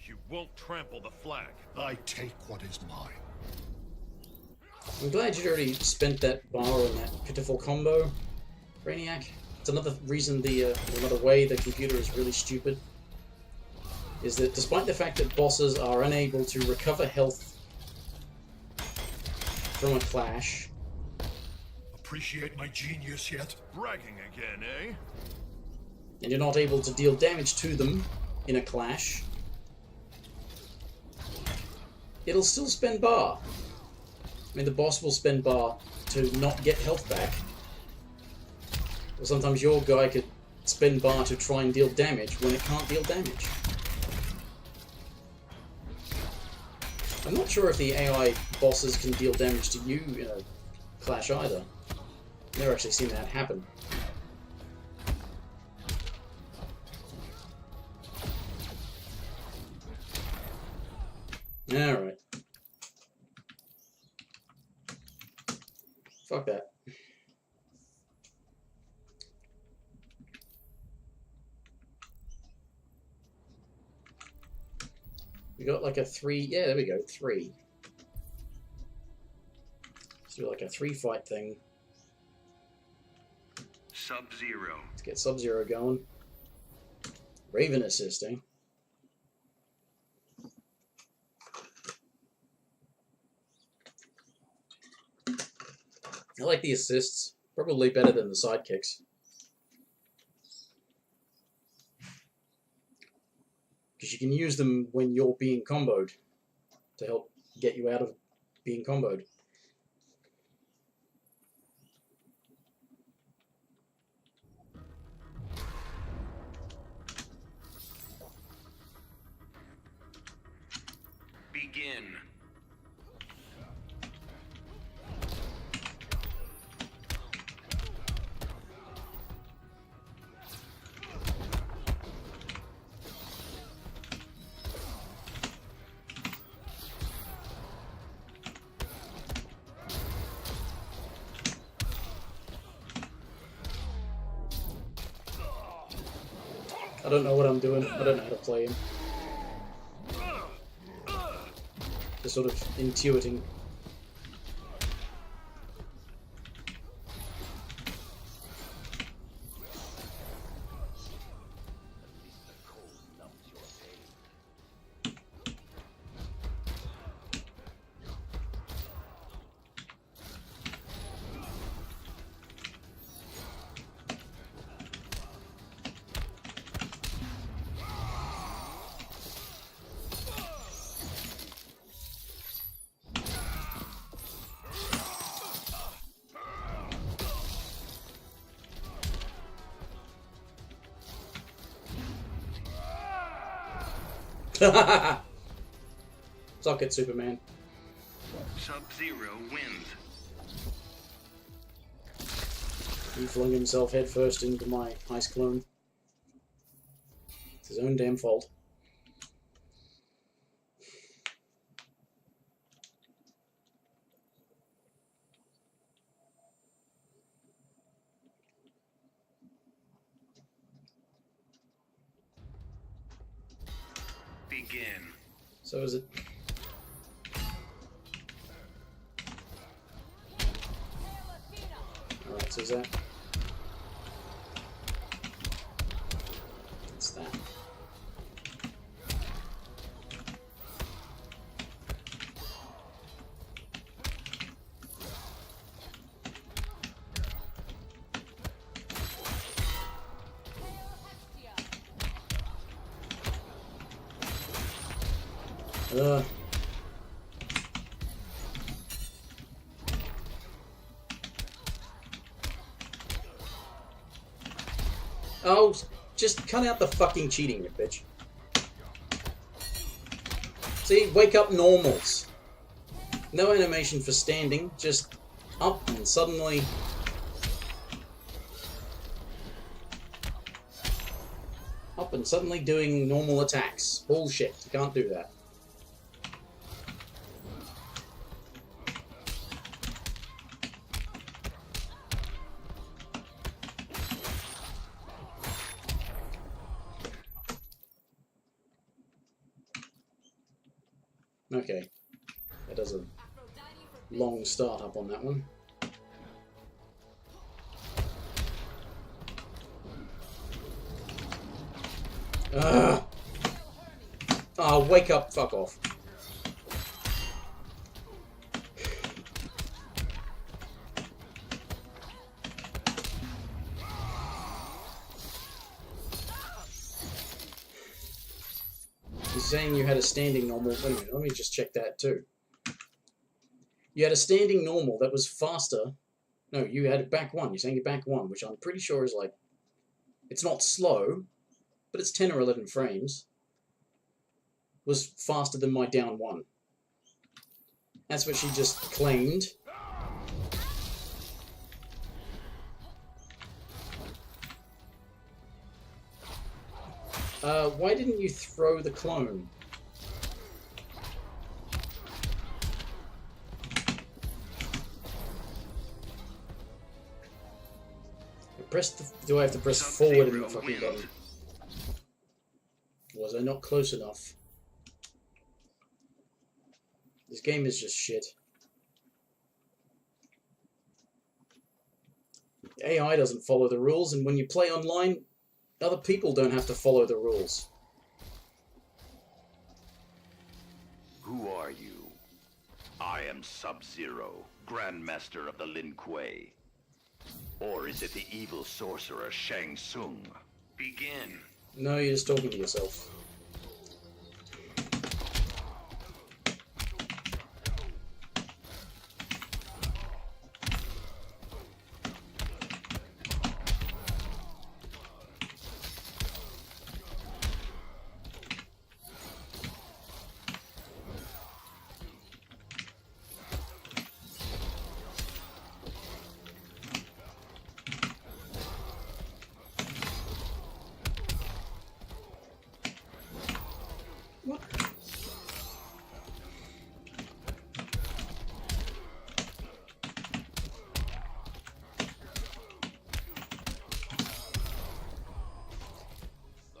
You won't trample the flag. I take what is mine. I'm glad you'd already spent that bar on that pitiful combo, Brainiac. It's another reason another way the computer is really stupid. Is that despite the fact that bosses are unable to recover health from a clash. Appreciate my genius yet? Bragging again, eh? And you're not able to deal damage to them in a clash, it'll still spend bar. I mean, the boss will spend bar to not get health back. Or sometimes your guy could spend bar to try and deal damage when it can't deal damage. I'm not sure if the AI bosses can deal damage to you in a clash either. I've never actually seen that happen. Alright. Fuck that. We got like a 3. Yeah, there we go. 3. Let's do like a 3-fight thing. Sub-Zero. Let's get Sub-Zero going. Raven assisting. I like the assists. Probably better than the sidekicks. Because you can use them when you're being comboed to help get you out of being comboed. Begin. I don't know what I'm doing. I don't know how to play him. Just sort of intuiting. Suck it, Superman. Sub-Zero wins. He flung himself headfirst into my ice clone. It's his own damn fault. Begin. So is it... Alright, so is that... What's that? Oh, just cut out the fucking cheating, you bitch. See, wake up normals. No animation for standing, just up and suddenly... Up and suddenly doing normal attacks. Bullshit, you can't do that. Okay, that does a long start up on that one. Ugh. Oh, wake up, fuck off. You're saying you had a standing normal. Wait a minute, let me just check that too. You had a standing normal that was faster. No, you had a back one. You're saying a back one, which I'm pretty sure is like... It's not slow, but it's 10 or 11 frames. Was faster than my down one. That's what she just claimed. Why didn't you throw the clone? Do I have to press forward in the fucking button? Was I not close enough? This game is just shit. AI doesn't follow the rules, and when you play online, other people don't have to follow the rules. Who are you? I am Sub-Zero, Grandmaster of the Lin Kuei. Or is it the evil sorcerer Shang Tsung? Begin. No, you're just talking to yourself. What?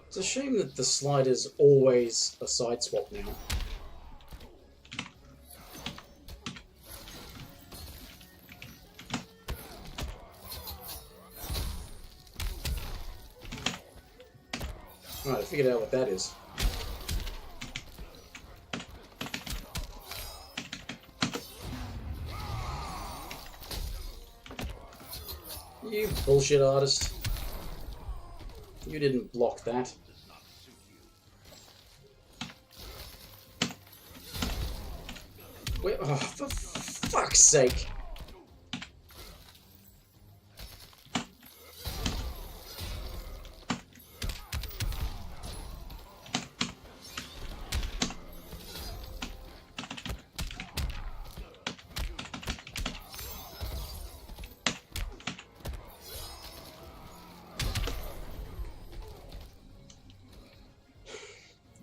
It's a shame that the slide is always a side swap now. Alright, I figured out what that is. You bullshit artist. You didn't block that. Wait, oh, for fuck's sake.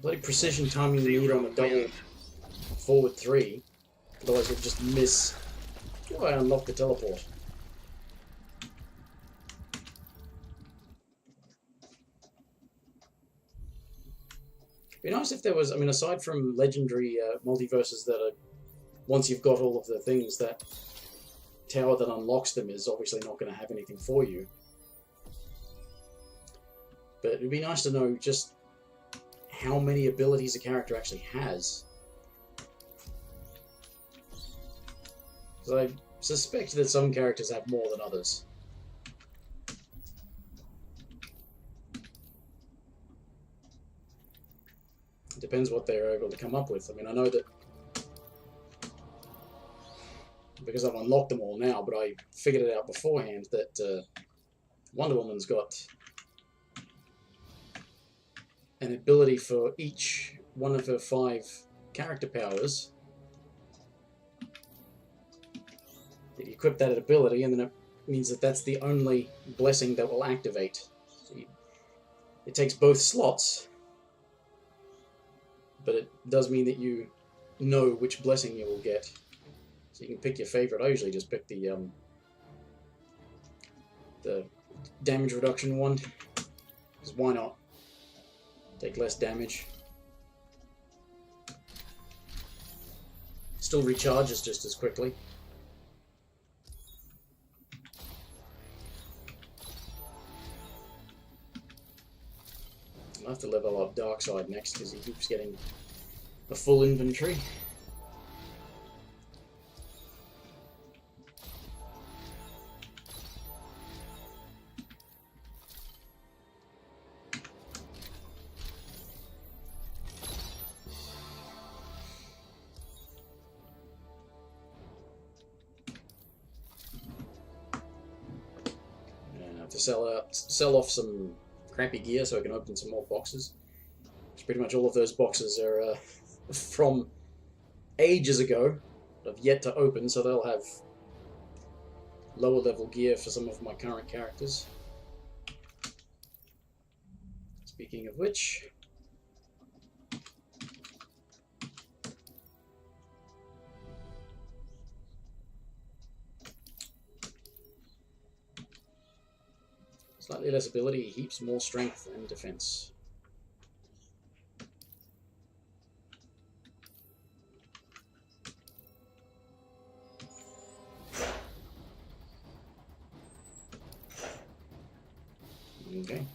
bloody precision timing you need on a double forward 3. Otherwise you'll just miss. Oh, I unlocked the teleport. It'd be nice if there was, I mean, aside from legendary multiverses that are, once you've got all of the things, that tower that unlocks them is obviously not going to have anything for you. But it'd be nice to know just how many abilities a character actually has. Because I suspect that some characters have more than others. It depends what they're able to come up with. I mean, I know that because I've unlocked them all now, but I figured it out beforehand that Wonder Woman's got an ability for each one of her 5 character powers. You equip that ability, and then it means that that's the only blessing that will activate. So it takes both slots, but it does mean that you know which blessing you will get. So you can pick your favorite. I usually just pick the damage reduction one, because why not? Take less damage. Still recharges just as quickly. I'll have to level up Darkseid next because he keeps getting a full inventory. And I have to sell off some crappy gear so I can open some more boxes. Which pretty much all of those boxes are from ages ago that I've yet to open, so they'll have lower level gear for some of my current characters. Speaking of which, slightly less ability, heaps more strength and defense. Okay.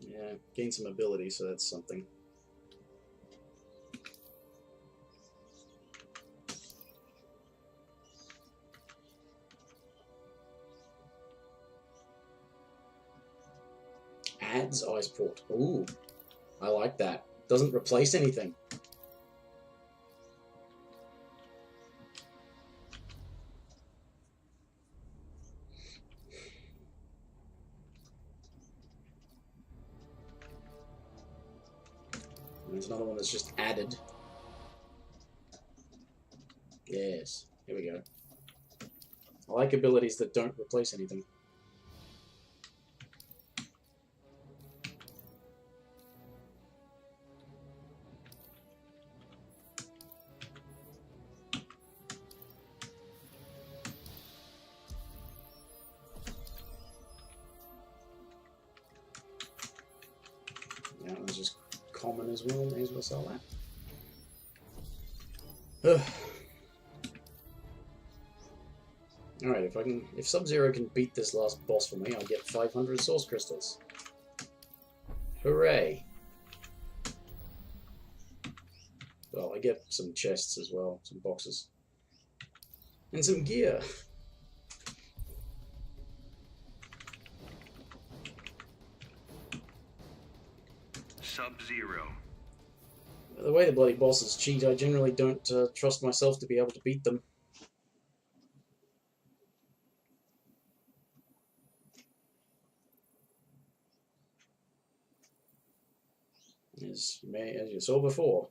Yeah, gain some ability, so that's something. Adds Ice Port. Ooh, I like that. Doesn't replace anything. There's another one that's just added. Yes, here we go. I like abilities that don't replace anything. That one's just common as well. May as well sell that. Alright, if Sub-Zero can beat this last boss for me, I'll get 500 Source Crystals. Hooray! Well, I get some chests as well, some boxes. And some gear! Sub-Zero. The way the bloody bosses cheat, I generally don't trust myself to be able to beat them. As you saw before,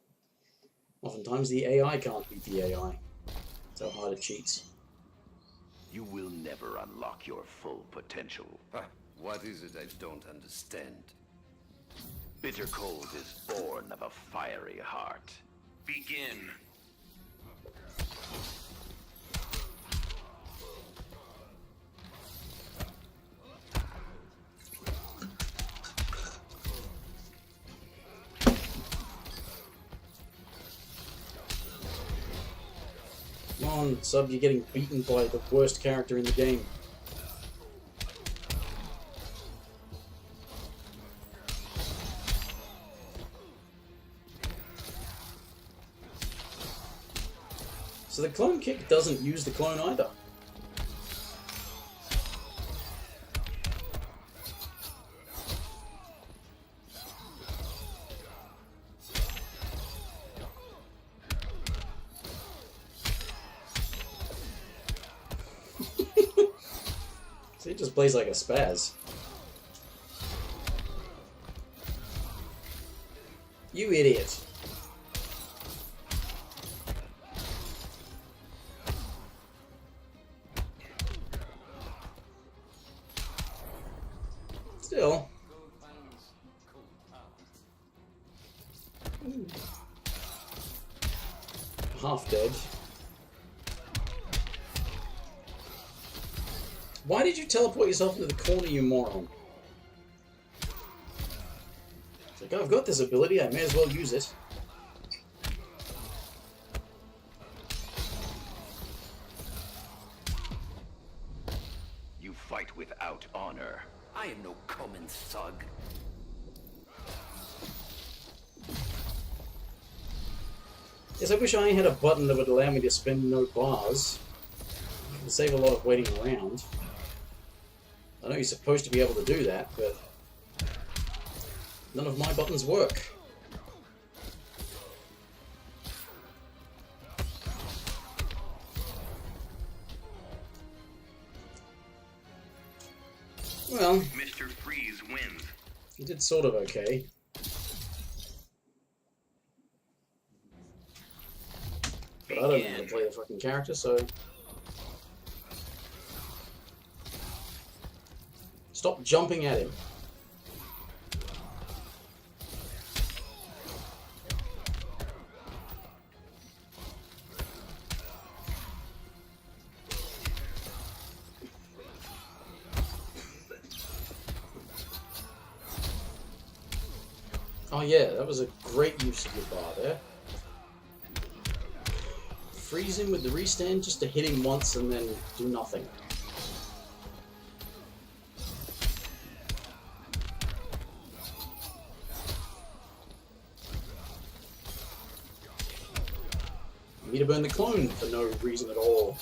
oftentimes the AI can't beat the AI. That's how hard it cheats. You will never unlock your full potential. What is it I don't understand? Bitter Cold is born of a fiery heart. Begin. Come on, Sub, you're getting beaten by the worst character in the game. So the clone kick doesn't use the clone either. So he just plays like a spaz. You idiot. Still. Half dead. Why did you teleport yourself into the corner, you moron? It's like, oh, I've got this ability, I may as well use it. You fight without honor. I am no common thug. Yes, I wish I had a button that would allow me to spend no bars. It would save a lot of waiting around. I know you're supposed to be able to do that, but none of my buttons work. Well, Mr. Freeze wins. he did sort of okay. But I don't know how to play the fucking character, so... Stop jumping at him. Oh yeah, that was a great use of your bar there. Freeze him with the restand just to hit him once and then do nothing. You need to burn the clone for no reason at all.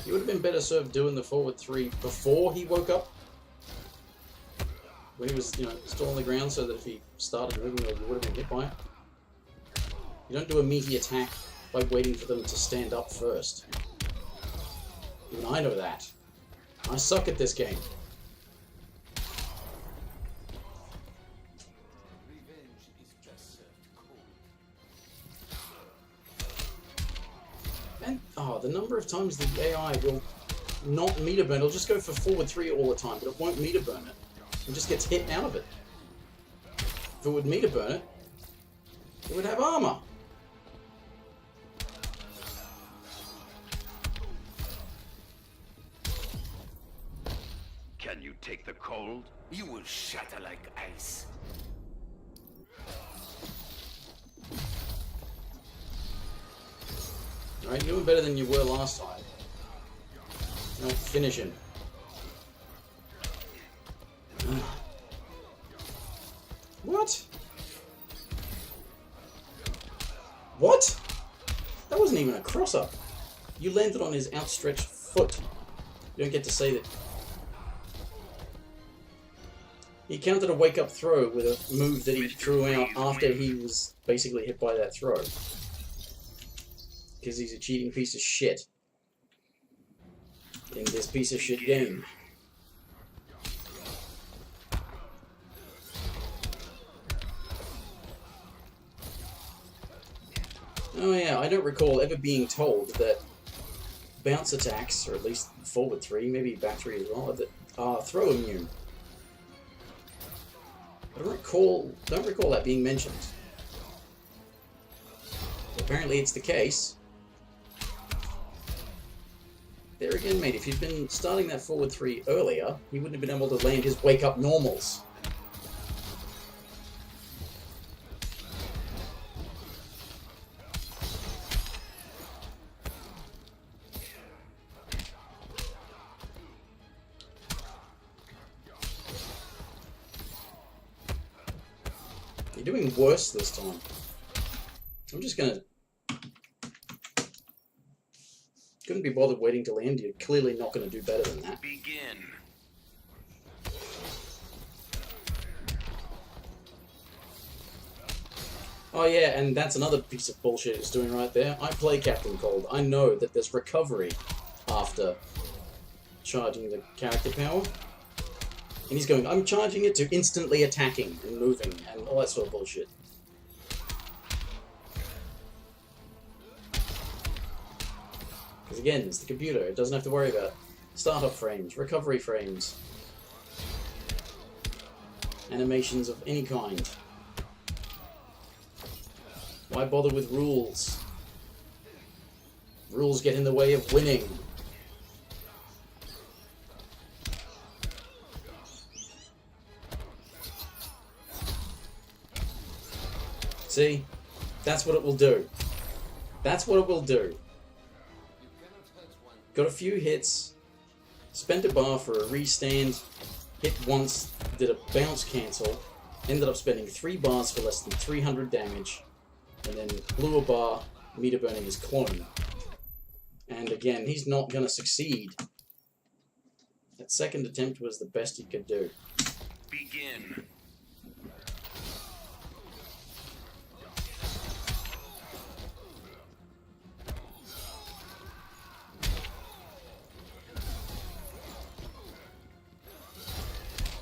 You would have been better served doing the forward 3 before he woke up. When he was, still on the ground, so that if he started moving, you would have been hit by it. You don't do a meaty attack by waiting for them to stand up first. Even I know that. I suck at this game. And, the number of times the AI will not meter burn. It'll just go for forward 3 all the time, but it won't meter burn it. It just gets hit out of it. If it would meter burn it, it would have armor. Can you take the cold? You will shatter like ice. Alright, you're doing better than you were last time. Now finish him. What? What? That wasn't even a cross-up. You landed on his outstretched foot. You don't get to say that. He counted a wake-up throw with a move that he threw out after he was basically hit by that throw. Because he's a cheating piece of shit. In this piece of shit game. Oh yeah, I don't recall ever being told that bounce attacks, or at least forward 3, maybe back 3 as well, that are throw immune. I don't recall that being mentioned. Apparently it's the case. There again, mate, if you'd been starting that forward 3 earlier, he wouldn't have been able to land his wake-up normals. You're doing worse this time. I'm just gonna... Couldn't be bothered waiting to land. You're clearly not going to do better than that. Begin. Oh yeah, and that's another piece of bullshit it's doing right there. I play Captain Cold. I know that there's recovery after charging the character power. And he's going, I'm charging it to instantly attacking and moving and all that sort of bullshit. Because again, it's the computer. It doesn't have to worry about startup frames, recovery frames, animations of any kind. Why bother with rules? Rules get in the way of winning. See? That's what it will do. That's what it will do. Got a few hits, spent a bar for a restand, hit once, did a bounce cancel, ended up spending 3 bars for less than 300 damage, and then blew a bar, meter burning his clone. And again, he's not going to succeed. That second attempt was the best he could do. Begin.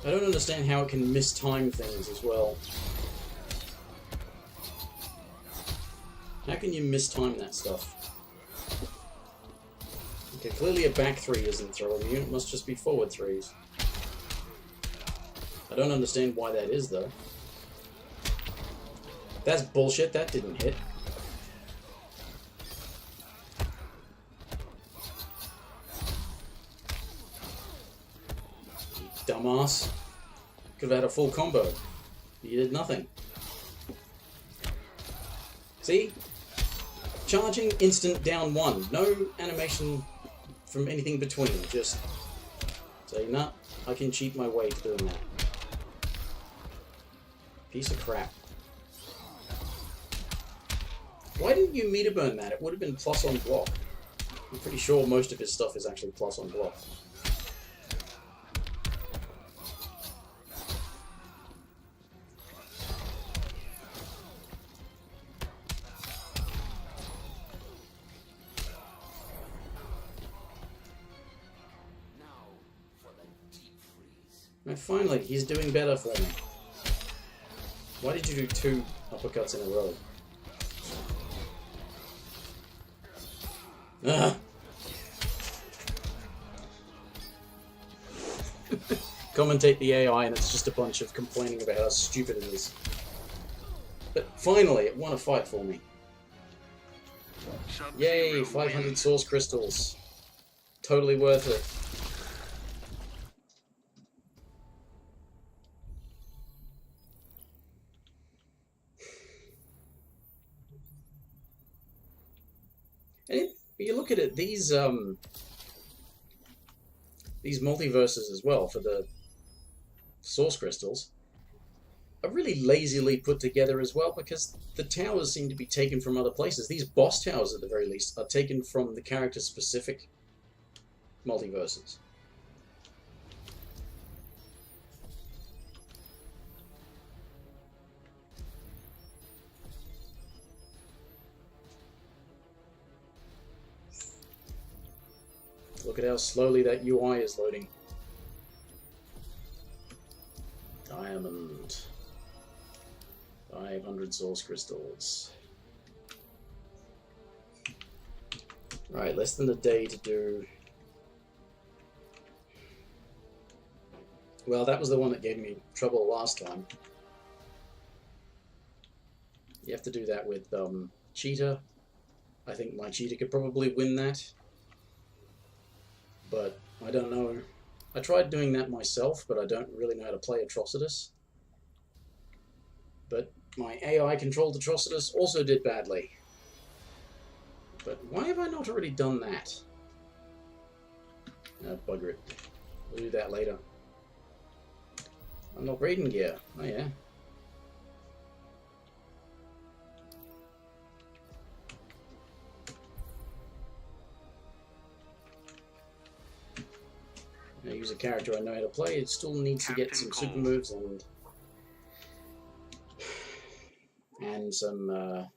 I don't understand how it can mistime things as well. How can you mistime that stuff? Okay, clearly a back 3 isn't throw immune, it must just be forward 3s. I don't understand why that is, though. That's bullshit, that didn't hit. Dumbass. Could have had a full combo. You did nothing. See? Charging, instant, down 1. No animation from anything between. Just say, nah, I can cheat my way to doing that. Piece of crap. Why didn't you meter burn that? It would have been plus on block. I'm pretty sure most of his stuff is actually plus on block. And finally, he's doing better for me. Why did you do 2 uppercuts in a row? Ugh. Commentate the AI and it's just a bunch of complaining about how stupid it is. But finally, it won a fight for me. Yay, 500 source crystals. Totally worth it. And if you look at it, these multiverses as well for the source crystals are really lazily put together as well, because the towers seem to be taken from other places. These boss towers, at the very least, are taken from the character-specific multiverses. Look at how slowly that UI is loading. Diamond. 500 source crystals. Right, less than a day to do. Well, that was the one that gave me trouble last time. You have to do that with Cheetah. I think my Cheetah could probably win that. But I don't know. I tried doing that myself, but I don't really know how to play Atrocitus. But my AI-controlled Atrocitus also did badly. But why have I not already done that? Bugger it. We'll do that later. Unlock raiding gear. Oh yeah. I use a character I know how to play. It still needs to get some super moves and some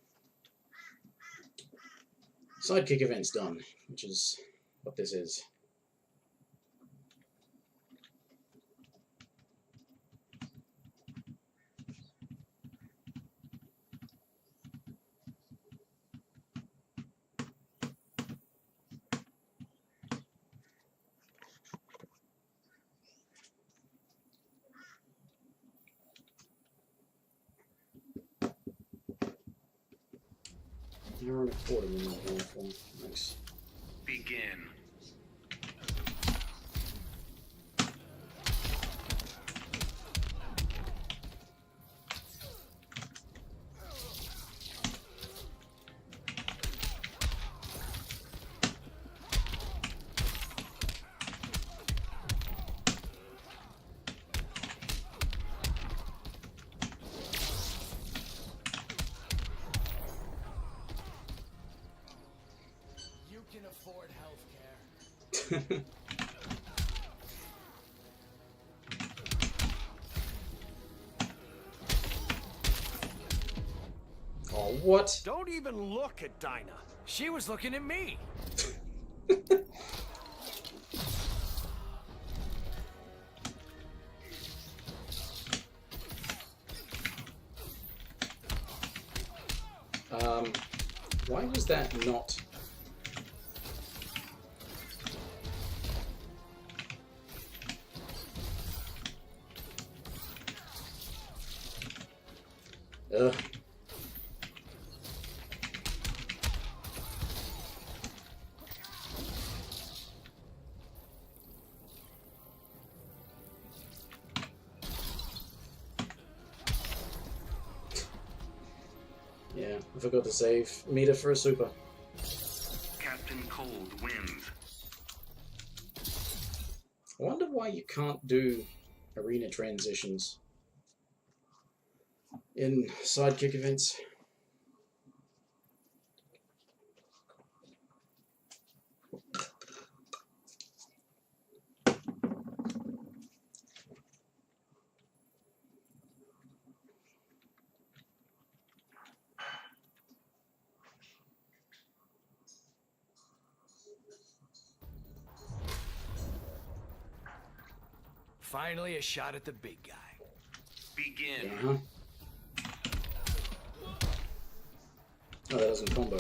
sidekick events done, which is what this is. Hour and a quarter minute going for. Nice. Begin. Afford healthcare. Oh, what? Don't even look at Dinah. She was looking at me. Why was that not? Ugh. Yeah, I forgot to save meter for a super. Captain Cold wins. I wonder why you can't do arena transitions in sidekick events. Finally, a shot at the big guy. Begin. Uh-huh. Oh, that doesn't combo.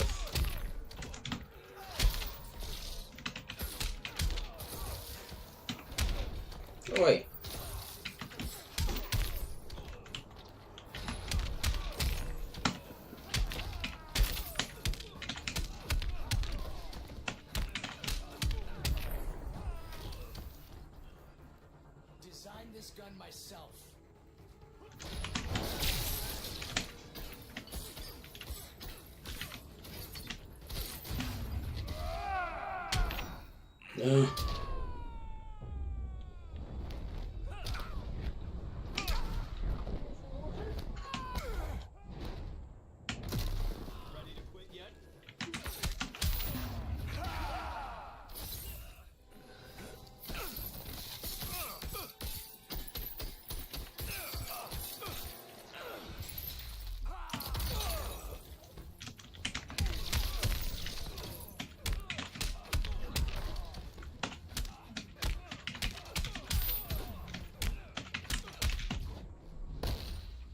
Oh, wait. Designed this gun myself. No.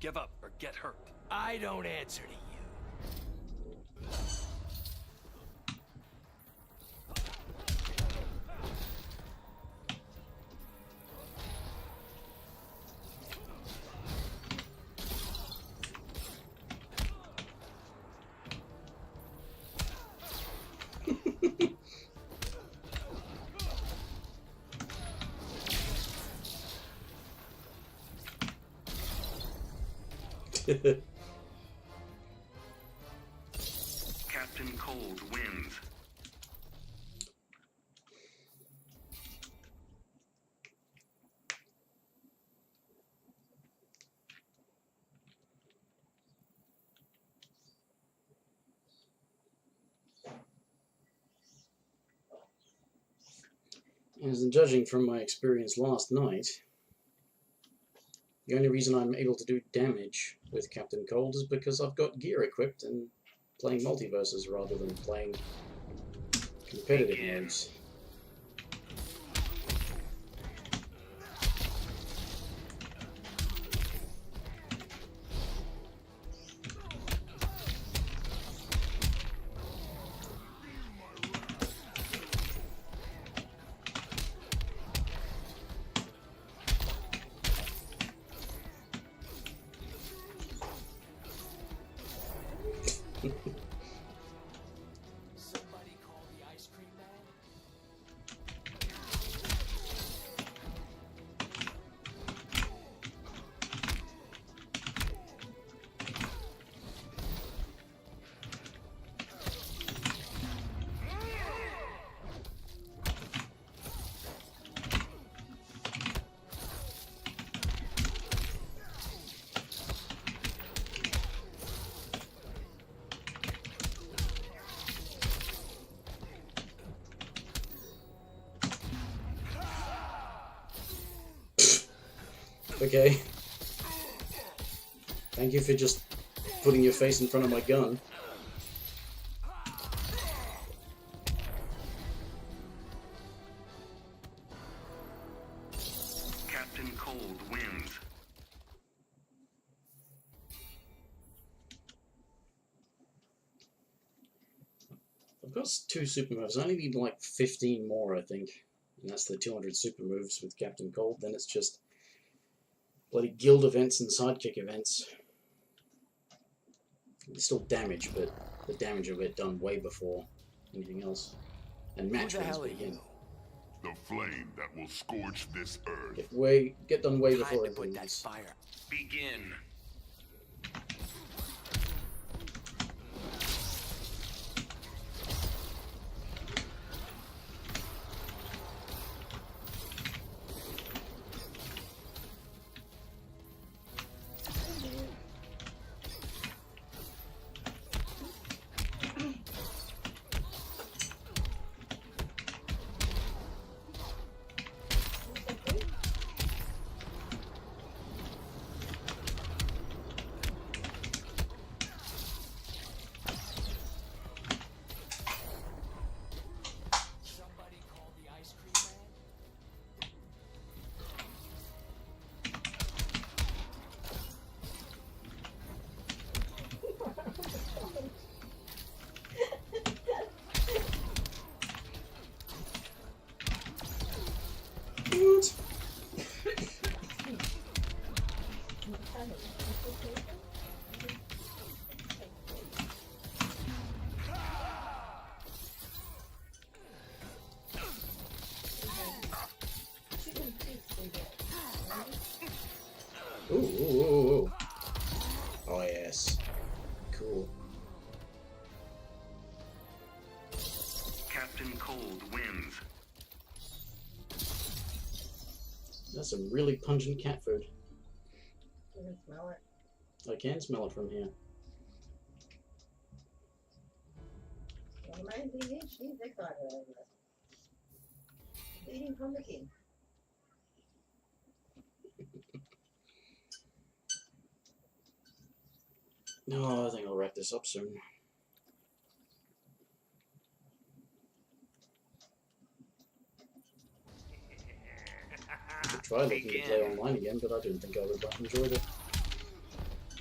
Give up or get hurt. I don't answer to you. Captain Cold wins. As in judging from my experience last night, the only reason I'm able to do damage with Captain Cold is because I've got gear equipped and playing multiverses rather than playing competitive modes. Somebody call the ice cream man? Okay. Thank you for just putting your face in front of my gun. Captain Cold wins. I've got 2 super moves. I only need like 15 more, I think. And that's the 200 super moves with Captain Cold. Then it's just bloody guild events and sidekick events. It's still damage, but the damage will get done way before anything else. And match Who the wins hell are begin. you? The flame that will scorch this earth. Get done way Time before to put anything that else. fire. Begin. Somebody call the ice cream man? What? Ooh, ooh, ooh, ooh. Oh yes. Cool. Captain Cold wins. That's some really pungent cat food. You can smell it. I can smell it from here. What am I eating? She's excited over this. She's eating from the king. No, I think I'll wrap this up soon. I tried looking to play online again, but I didn't think I would have enjoyed it.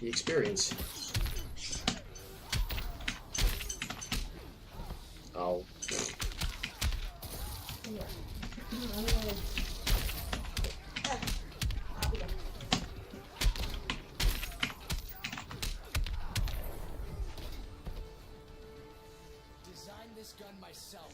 the experience. Oh. Designed this gun myself.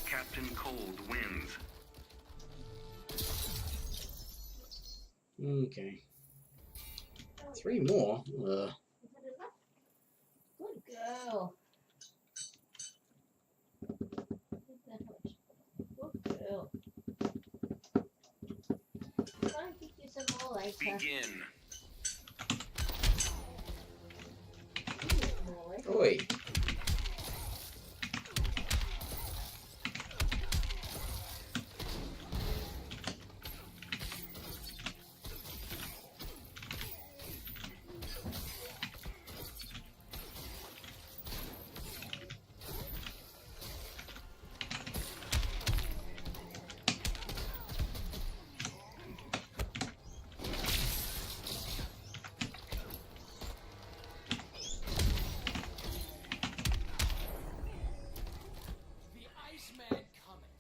Captain Cold wins. Okay. 3 more? Good girl. Good girl. Try and teach you some more later. Begin. Oi. The Iceman coming.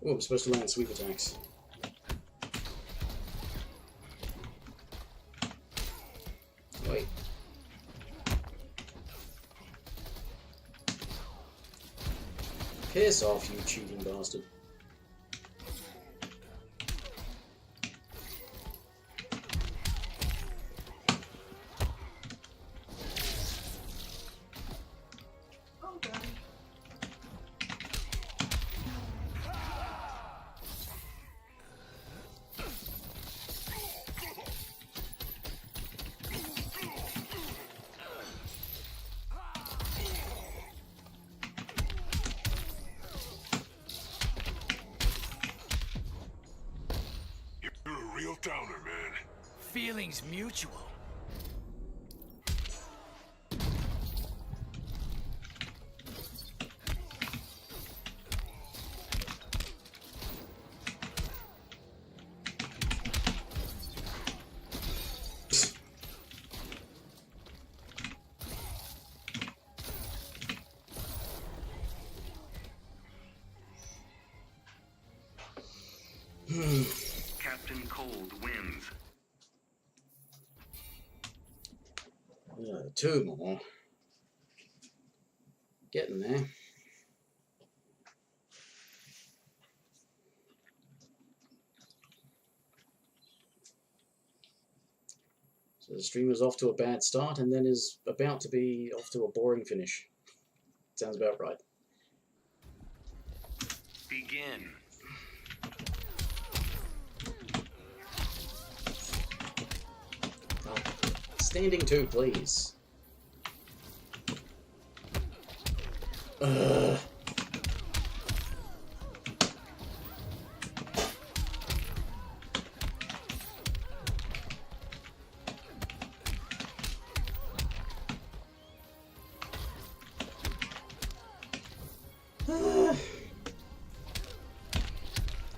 Oh, I'm supposed to land sweep attacks. Wait. Piss off, you cheating bastard. You're a real downer, man. Feelings mutual. Captain Cold wins. 2 more. Getting there. So the stream is off to a bad start and then is about to be off to a boring finish. Sounds about right. Begin. Standing 2, please. Ugh.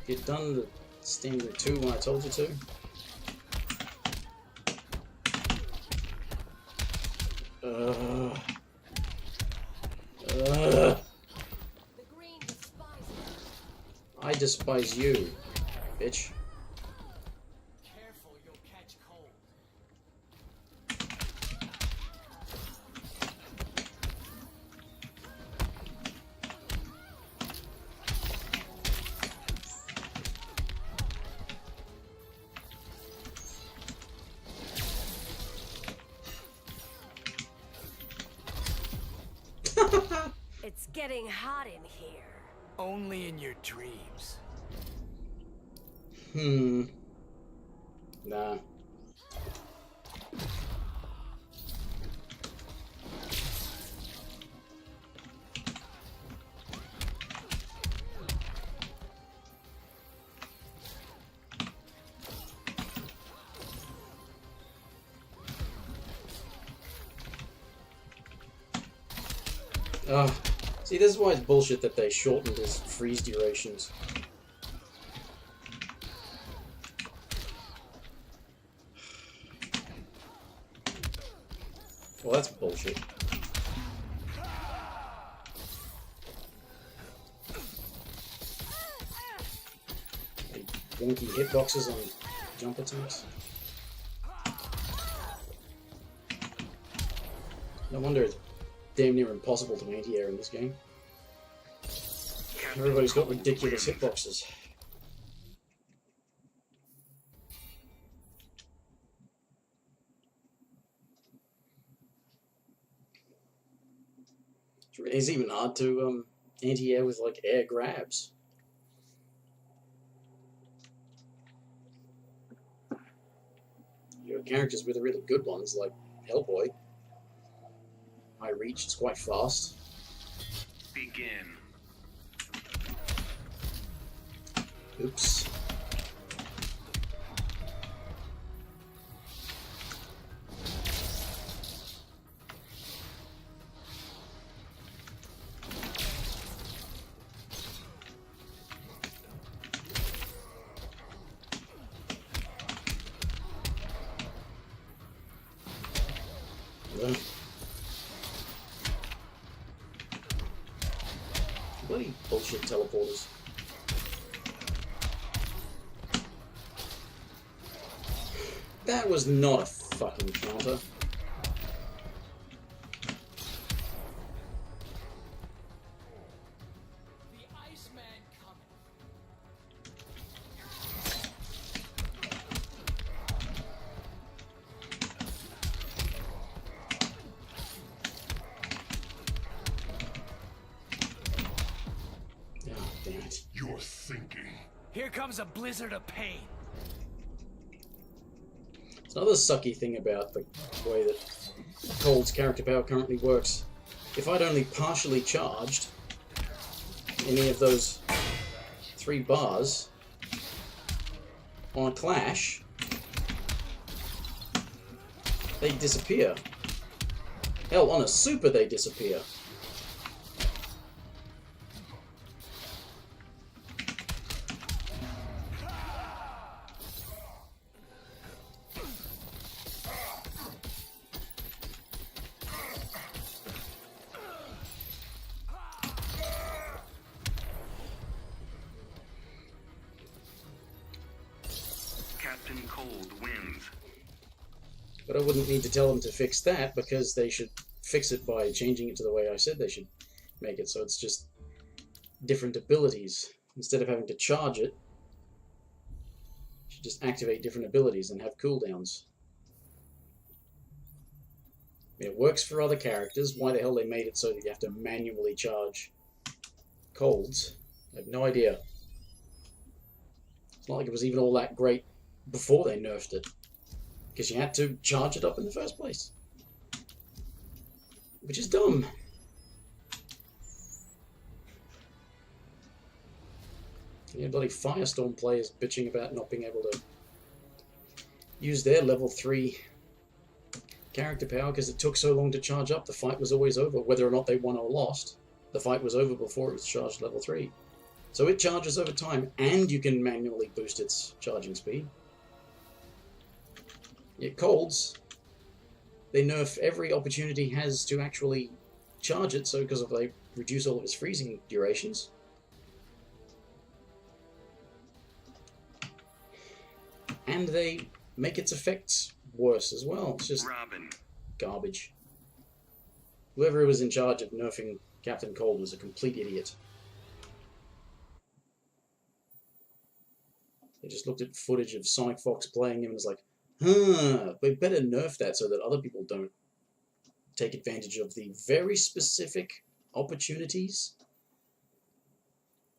You've done the standing 2 when I told you to. I despise you, bitch. Careful, you'll catch cold. It's getting hot in here. Only in your dreams. Nah. See, this is why it's bullshit that they shortened his freeze durations. Well, that's bullshit. Wonky hitboxes on jump attacks. No wonder it's damn near impossible to anti-air in this game. Everybody's got ridiculous hitboxes. It's even hard to anti-air with like air grabs. Your characters with the really good ones like Hellboy. High reach, it's quite fast. Begin. Oops. Bloody bullshit teleporters. That was not a fucking counter. The Iceman cometh. Oh, damn it. You're thinking. Here comes a blizzard of pain. It's another sucky thing about the way that Cold's character power currently works. If I'd only partially charged any of those 3 bars on a clash, they disappear. Hell, on a super they disappear. Captain Cold wins. But I wouldn't need to tell them to fix that, because they should fix it by changing it to the way I said they should make it, so it's just different abilities. Instead of having to charge it, you should just activate different abilities and have cooldowns. I mean, it works for other characters. Why the hell they made it so that you have to manually charge colds, I have no idea. It's not like it was even all that great before they nerfed it, because you had to charge it up in the first place, which is dumb. Yeah, bloody Firestorm players bitching about not being able to use their level 3 character power because it took so long to charge up. The fight was always over, whether or not they won or lost. The fight was over before it was charged level 3. So it charges over time, and you can manually boost its charging speed. Yet Colds, they nerf every opportunity has to actually charge it, so because they reduce all of its freezing durations. And they make its effects worse as well. It's just Robin. garbage. Whoever was in charge of nerfing Captain Cold was a complete idiot. They just looked at footage of Sonic Fox playing him and was like, we better nerf that so that other people don't take advantage of the very specific opportunities.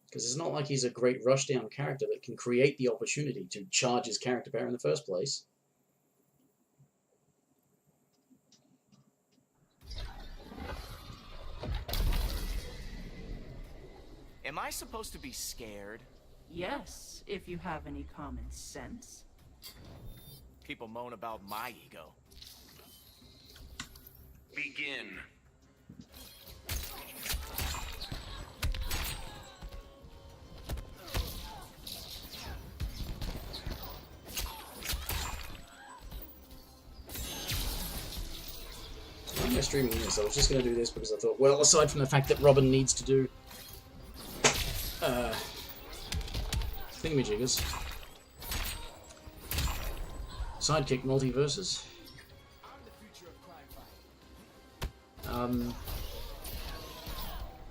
Because it's not like he's a great rushdown character that can create the opportunity to charge his character power in the first place. Am I supposed to be scared? Yes, if you have any common sense. People moan about my ego. Begin. Why am I streaming this? I was just going to do this because I thought, well, aside from the fact that Robin needs to do thingamajiggers, sidekick multiverses. I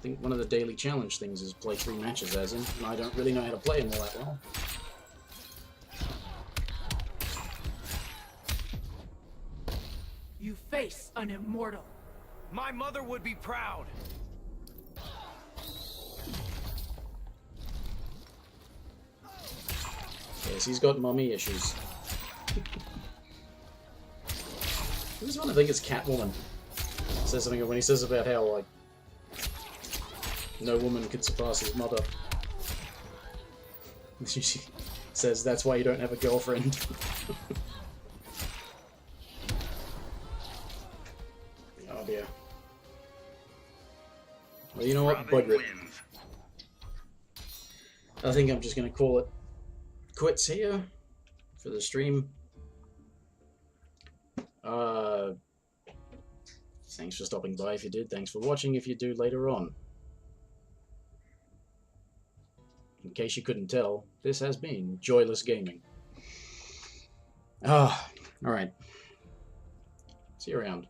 think one of the daily challenge things is play 3 matches as him, and I don't really know how to play him all that well. You face an immortal. My mother would be proud. Yes, he's got mommy issues. Who's one? I think it's Catwoman. Says something when he says about how, like, no woman could surpass his mother. She says that's why you don't have a girlfriend. Oh dear. Well, you know what, Budrit. I think I'm just going to call it quits here for the stream. Thanks for stopping by if you did. Thanks for watching if you do later on. In case you couldn't tell, this has been Joyless Gaming. Alright. See you around.